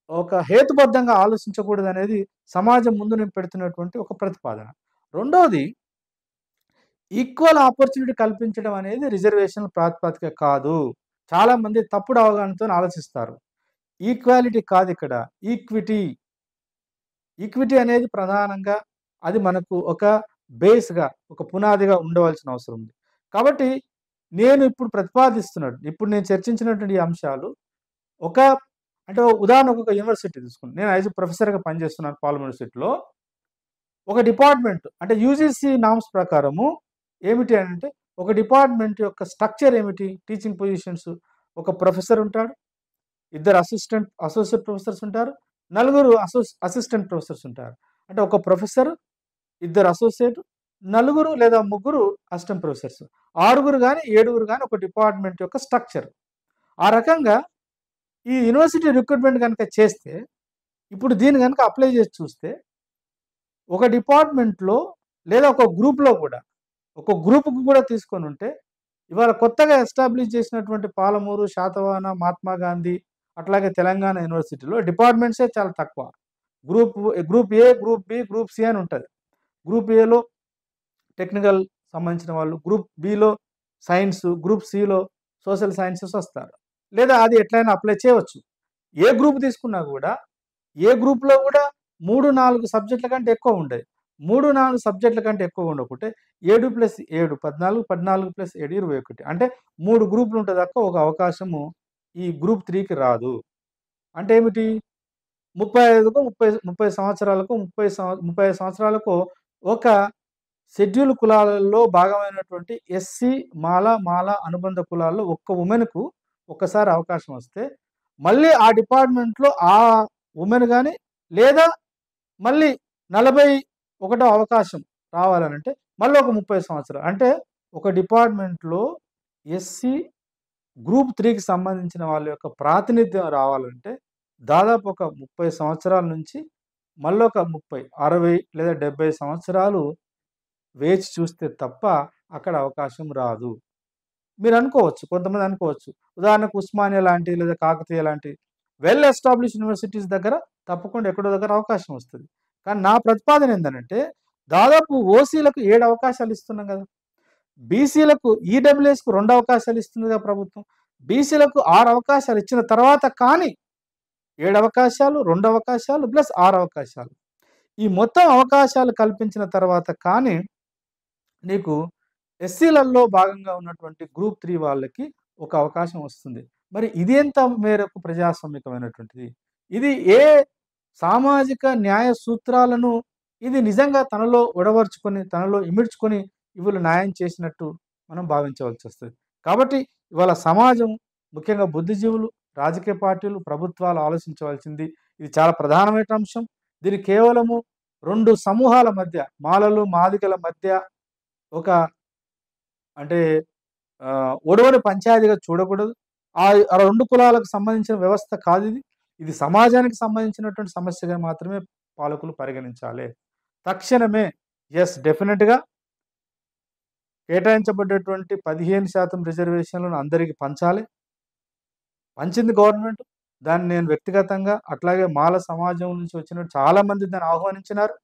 ఒక హేతుబద్ధంగా ఆలోచించకూడదనేది సమాజం ముందు నేను పెడుతున్నటువంటి ఒక ప్రతిపాదన. రెండోది ఈక్వల్ ఆపర్చునిటీ కల్పించడం అనేది రిజర్వేషన్‌ల ప్రాతిపదిక కాదు. చాలామంది తప్పుడు అవగాహనతోని ఆలోచిస్తారు. ఈక్వాలిటీ కాదిక్కడ. ఈక్విటీ. ఈక్విటీ అనేది ప్రధానంగా అది మనకు ఒక బేస్‌గా, ఒక పునాదిగా ఉండవలసిన అవసరం ఉంది. కాబట్టి నేను ఇప్పుడు ప్రతిపాదిస్తున్నట్టు, ఇప్పుడు నేను చర్చించినటువంటి ఈ అంశాలు ఒక అంటే ఉదాహరణకు ఒక యూనివర్సిటీ తీసుకుందాం. నేను యాస్ ఎ ప్రొఫెసర్‌గా పనిచేస్తున్నాను పాలెం యూనివర్సిటీలో. ఒక డిపార్ట్‌మెంట్ అంటే యూజీసీ నార్మ్స్ ప్రకారము ఏమిటి అనంటే ఒక డిపార్ట్‌మెంట్ యొక్క స్ట్రక్చర్ ఏమిటి? టీచింగ్ పొజిషన్స్ ఒక ప్రొఫెసర్ ఉంటాడు. ఇద్దరు అసోసియేట్ ప్రొఫెసర్స్ ఉంటారు. నలుగురు అసిస్టెంట్ ప్రొఫెసర్స్ ఉంటారు. అంటే ఒక ప్రొఫెసర్, ఇద్దరు అసోసియేట్, నలుగురు లేదా ముగ్గురు అసిస్టెంట్ ప్రొఫెసర్స్. 6గురు గాని, 7గురు గాని ఒక డిపార్ట్‌మెంట్ యొక్క స్ట్రక్చర్. ఆ రకంగా ఈ యూనివర్సిటీ రిక్రూట్‌మెంట్ గనక చేస్తే, ఇప్పుడు దీన్ని గనక అప్లై చేసి చూస్తే, ఒక డిపార్ట్‌మెంట్‌లో లేదా ఒక గ్రూప్‌లో కూడా, ఒక గ్రూప్‌కు కూడా తీసుకొనుంటే, ఇవాళ కొత్తగా ఎస్టాబ్లిష్ చేసినటువంటి పాలమూరు, శాతవాహన, మహాత్మా గాంధీ, అట్లాగే తెలంగాణ యూనివర్సిటీలో డిపార్ట్‌మెంట్సే చాలా తక్కువ. Group A, group B, group C అని ఉంటది. గ్రూప్ ఏలో టెక్నికల్ సంబంధించిన వాళ్ళు, గ్రూప్ బిలో సైన్స్, గ్రూప్ సిలో సోషల్ సైన్సెస్ వస్తారు. లేదా అది ఎట్లైనా అప్లై చేయవచ్చు. ఏ గ్రూప్ తీసుకున్నా కూడా, ఏ గ్రూప్‌లో కూడా 3, 4 సబ్జెక్టుల కంటే ఎక్కువ ఉండయి. 3, 4 సబ్జెక్టుల కంటే ఎక్కువ ఉండకుంటే 7 + 7 14, 14 + 7 21. అంటే 3 గ్రూపులు ఉంటే తప్ప ఒక అవకాశము ఈ గ్రూప్ 3కి రాదు. అంటే ఏమిటి? 35కో 30 సంవత్సరాలకో 35 సంవత్సరాలకో ఒక షెడ్యూల్ కులాలలో భాగమైనటువంటి ఎస్సీ, మాల అనుబంధ కులాల్లో ఒక్క వుమెన్‌కు ఒక్కసారి అవకాశం వస్తే మళ్ళీ ఆ డిపార్ట్మెంట్‌లో ఆ వుమెన్ గాని లేదా మళ్ళీ 41 అవకాశం రావాలనంటే మళ్ళీ ఒక 30 సంవత్సరాలు. అంటే ఒక డిపార్ట్మెంట్‌లో ఎస్సీ గ్రూప్ 3కి సంబంధించిన వాళ్ళ యొక్క ప్రాతినిధ్యం రావాలంటే దాదాపు ఒక 30 సంవత్సరాల నుంచి మళ్ళొక 30, 60 లేదా 70 సంవత్సరాలు వేచి చూస్తే తప్ప అక్కడ అవకాశం రాదు. మీరనుకోవచ్చు, కొంతమంది అనుకోవచ్చు. ఉదాహరణకు ఉస్మానియా లాంటి లేదా కాకతీయ లాంటి వెల్ ఎస్టాబ్లిష్డ్ యూనివర్సిటీస్ దగ్గర తప్పకుండా ఎక్కడో దగ్గర అవకాశం వస్తది. కానీ నా ప్రతిపాదన ఏందనంటే దాదాపు ఓసీలకు 7 అవకాశాలు ఇస్తున్నాం గదా! బీసీలకు ఈడబ్ల్యూఎస్‌కు 2 అవకాశాలు ఇస్తుందిగా ప్రభుత్వం. బీసీలకు 6 అవకాశాలు ఇచ్చిన తర్వాత కానీ 7 అవకాశాలు, 2 అవకాశాలు ప్లస్ 6 అవకాశాలు. ఈ మొత్తం అవకాశాలు కల్పించిన తర్వాత కానీ నీకు ఎస్సీలలో భాగంగా ఉన్నటువంటి గ్రూప్ 3 వాళ్ళకి ఒక అవకాశం వస్తుంది. మరి ఇది ఎంత మేరకు ప్రజాస్వామికమైనటువంటిది? ఇది ఏ సామాజిక న్యాయ సూత్రాలను ఇది నిజంగా తనలో ఒడబరుచుకొని, తనలో ఇమిడ్చుకొని వీళ్ళు న్యాయం చేసినట్టు మనం భావించవలసొస్తది. కాబట్టి ఇవాళ సమాజం, ముఖ్యంగా బుద్ధిజీవులు, రాజకీయ పార్టీలు, ప్రభుత్వాలు ఆలోచించవలసింది ఇది చాలా ప్రధానమైన అంశం. దీన్ని కేవలము 2 సమూహాల మధ్య, మాలలు, మాదిగల మధ్య ఒక అంటే ఒడవడి పంచాయతీగా చూడకూడదు. ఆ 2 కులాలకు సంబంధించిన వ్యవస్థ కాదిది. ఇది సమాజానికి సంబంధించినటువంటి సమస్యగా మాత్రమే పాలకులు పరిగణించాలి. తక్షణమే డెఫినిట్‌గా కేటాయించబడ్డటువంటి 15% రిజర్వేషన్‌లను అందరికి పంచాలి. పంచింది గవర్నమెంట్. దాన్ని నేను వ్యక్తిగతంగా అట్లాగే మాల సమాజం నుంచి వచ్చిన చాలా మంది దాన్ని ఆహ్వానించినారు.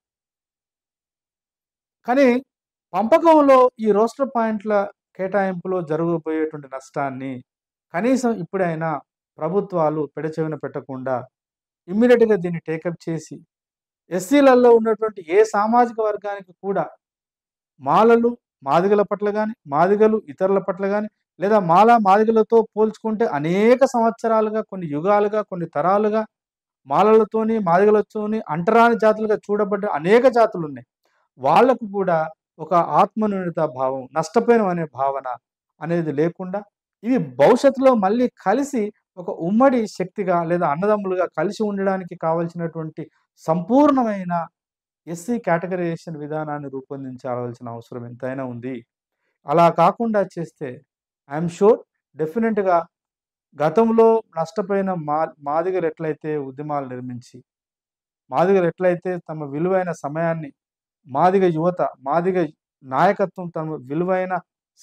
కానీ పంపకంలో ఈ రోస్టర్ పాయింట్ల కేటాయింపులో జరగబోయేటువంటి నష్టాన్ని కనీసం ఇప్పుడైనా ప్రభుత్వాలు పెడచెవిన పెట్టకుండా ఇమ్మీడియేట్‌గా దీన్ని టేకప్ చేసి ఎస్సీలలో ఉన్నటువంటి ఏ సామాజిక వర్గానికి కూడా మాలలు, మాదిగల పట్ల గాని, మాదిగలు ఇతరుల పట్ల గాని లేదా మాదిగలతో పోల్చుకుంటే అనేక సంవత్సరాలుగా, కొన్ని యుగాలుగా, కొన్ని తరాలుగా మాలలతోని, మాదిగలతోని అంటరాని జాతులుగా చూడబడ్డ అనేక జాతులున్నాయి. వాళ్ళకు కూడా ఒక ఆత్మన్యూనతా భావం, నష్టపోయినం అనే భావన అనేది లేకుండా ఇవి భవిష్యత్తులో మళ్ళీ కలిసి ఒక ఉమ్మడి శక్తిగా లేదా అన్నదమ్ములుగా కలిసి ఉండడానికి కావాల్సినటువంటి సంపూర్ణమైన ఎస్సీ కేటగరైజేషన్ విధానాన్ని రూపొందించాల్సిన అవసరం ఎంతైనా ఉంది. అలా కాకుండా చేస్తే ఐయామ్ షూర్ డెఫినిట్‌గా గతంలో నష్టపోయిన మాదిగలు ఎట్లయితే ఉద్యమాలు నిర్మించి, మాదిగలు ఎట్లయితే తమ విలువైన సమయాన్ని, మాదిగ యువత, మాదిగ నాయకత్వం తమ విలువైన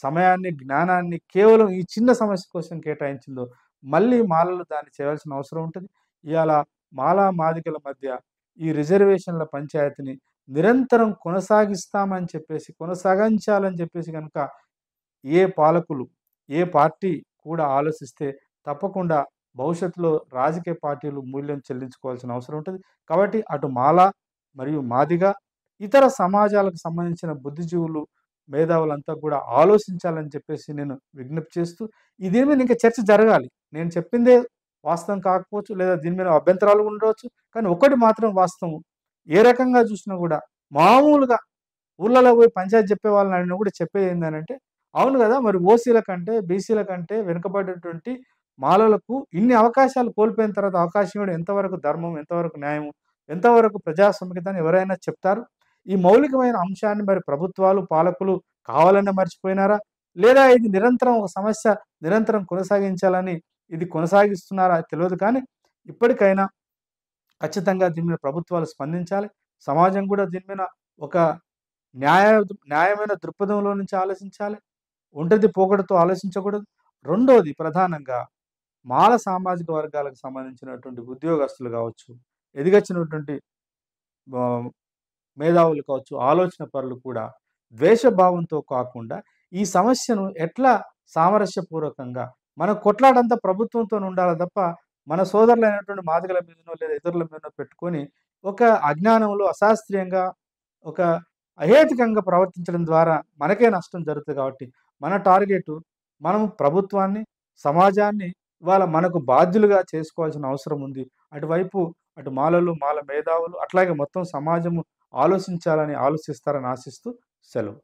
సమయాన్ని, జ్ఞానాన్ని కేవలం ఈ చిన్న సమస్య కోసం కేటాయించిందో, మళ్ళీ మాలలు దాన్ని చేయాల్సిన అవసరం ఉంటది. ఇయాల మాదిగల మధ్య ఈ రిజర్వేషన్‌ల పంచాయతీని నిరంతరం కొనసాగించాలని చెప్పేసి గనుక ఏ పాలకులు, ఏ పార్టీ కూడా ఆలోచిస్తే తప్పకుండా భవిష్యత్తులో రాజకీయ పార్టీలు మూల్యం చెల్లించుకోవాల్సిన అవసరం ఉంటది. కాబట్టి అటు మాల మరియు మాదిగ, ఇతర సమాజాలకు సంబంధించిన బుద్ధిజీవులు, మేధావులంతా కూడా ఆలోచించాలని చెప్పేసి నేను విజ్ఞప్తి చేస్తూ, దీని మీద ఇంకా చర్చ జరగాలి. నేను చెప్పిందే వాస్తవం కాకపోవచ్చు, లేదా దీని మీద అభ్యంతరాలు ఉండవచ్చు. కానీ ఒకటి మాత్రం వాస్తవం. ఏ రకంగా చూసినా కూడా మామూలుగా ఊర్లలో పోయి పంచాయతీ చెప్పే వాళ్ళని అడిగినా కూడా చెప్పేది ఏందనంటే, అవును గదా! మరి ఓసీల కంటే, బీసీల కంటే వెనుకబడేటువంటి మాలలకు ఇన్ని అవకాశాలు కోల్పోయిన తర్వాత అవకాశం ఇవ్వడం ఎంతవరకు ధర్మం, ఎంతవరకు న్యాయం, ఎంతవరకు ప్రజాస్వామికత అని ఎవరైనా చెప్తారు. ఈ మౌలికమైన అంశాన్ని మరి ప్రభుత్వాలు, పాలకులు కావాలనే మర్చిపోయినారా? లేదా ఇది నిరంతరం ఒక సమస్య నిరంతరం కొనసాగించాలని ఇది కొనసాగిస్తున్నారా తెలవదు కానీ, ఇప్పటికైనా ఖచ్చితంగా దీని మీద ప్రభుత్వాలు స్పందించాలి. సమాజం కూడా దీని మీద ఒక న్యాయమైన దృక్పథంలో నుంచి ఆలోచించాలి. ఒంటెద్ది పోకడతో ఆలోచించకూడదు. రెండోది ప్రధానంగా మాల సామాజిక వర్గాలకు సంబంధించినటువంటి ఉద్యోగస్తులు కావచ్చు, ఎదిగొచ్చినటువంటి ఆహ్, మేధావులు కావచ్చు, ఆలోచన పరులు కూడా ద్వేషభావంతో కాకుండా ఈ సమస్యను ఎట్లా సామరస్యపూర్వకంగా మన కొట్లాటంతా ప్రభుత్వంతోని ఉండాలి తప్ప, మన సోదరులైనటువంటి మాదిగల మీదనో లేదా ఇతరుల మీదనో పెట్టుకొని ఒక అజ్ఞానంలో అశాస్త్రీయంగా, ఒక అహేతుకంగా ప్రవర్తించడం ద్వారా మనకే నష్టం జరుగుతుంది కాబట్టి, మన టార్గెటు మనం ప్రభుత్వాన్ని, సమాజాన్ని ఇవాళ మనకు బాధ్యులుగా చేసుకోవాల్సిన అవసరం ఉంది. అటువైపు అటు మాలలు, మాల మేధావులు అట్లాగే మొత్తం సమాజము ఆలోచించాలని ఆలోచిస్తారని ఆశిస్తూ సెలవు.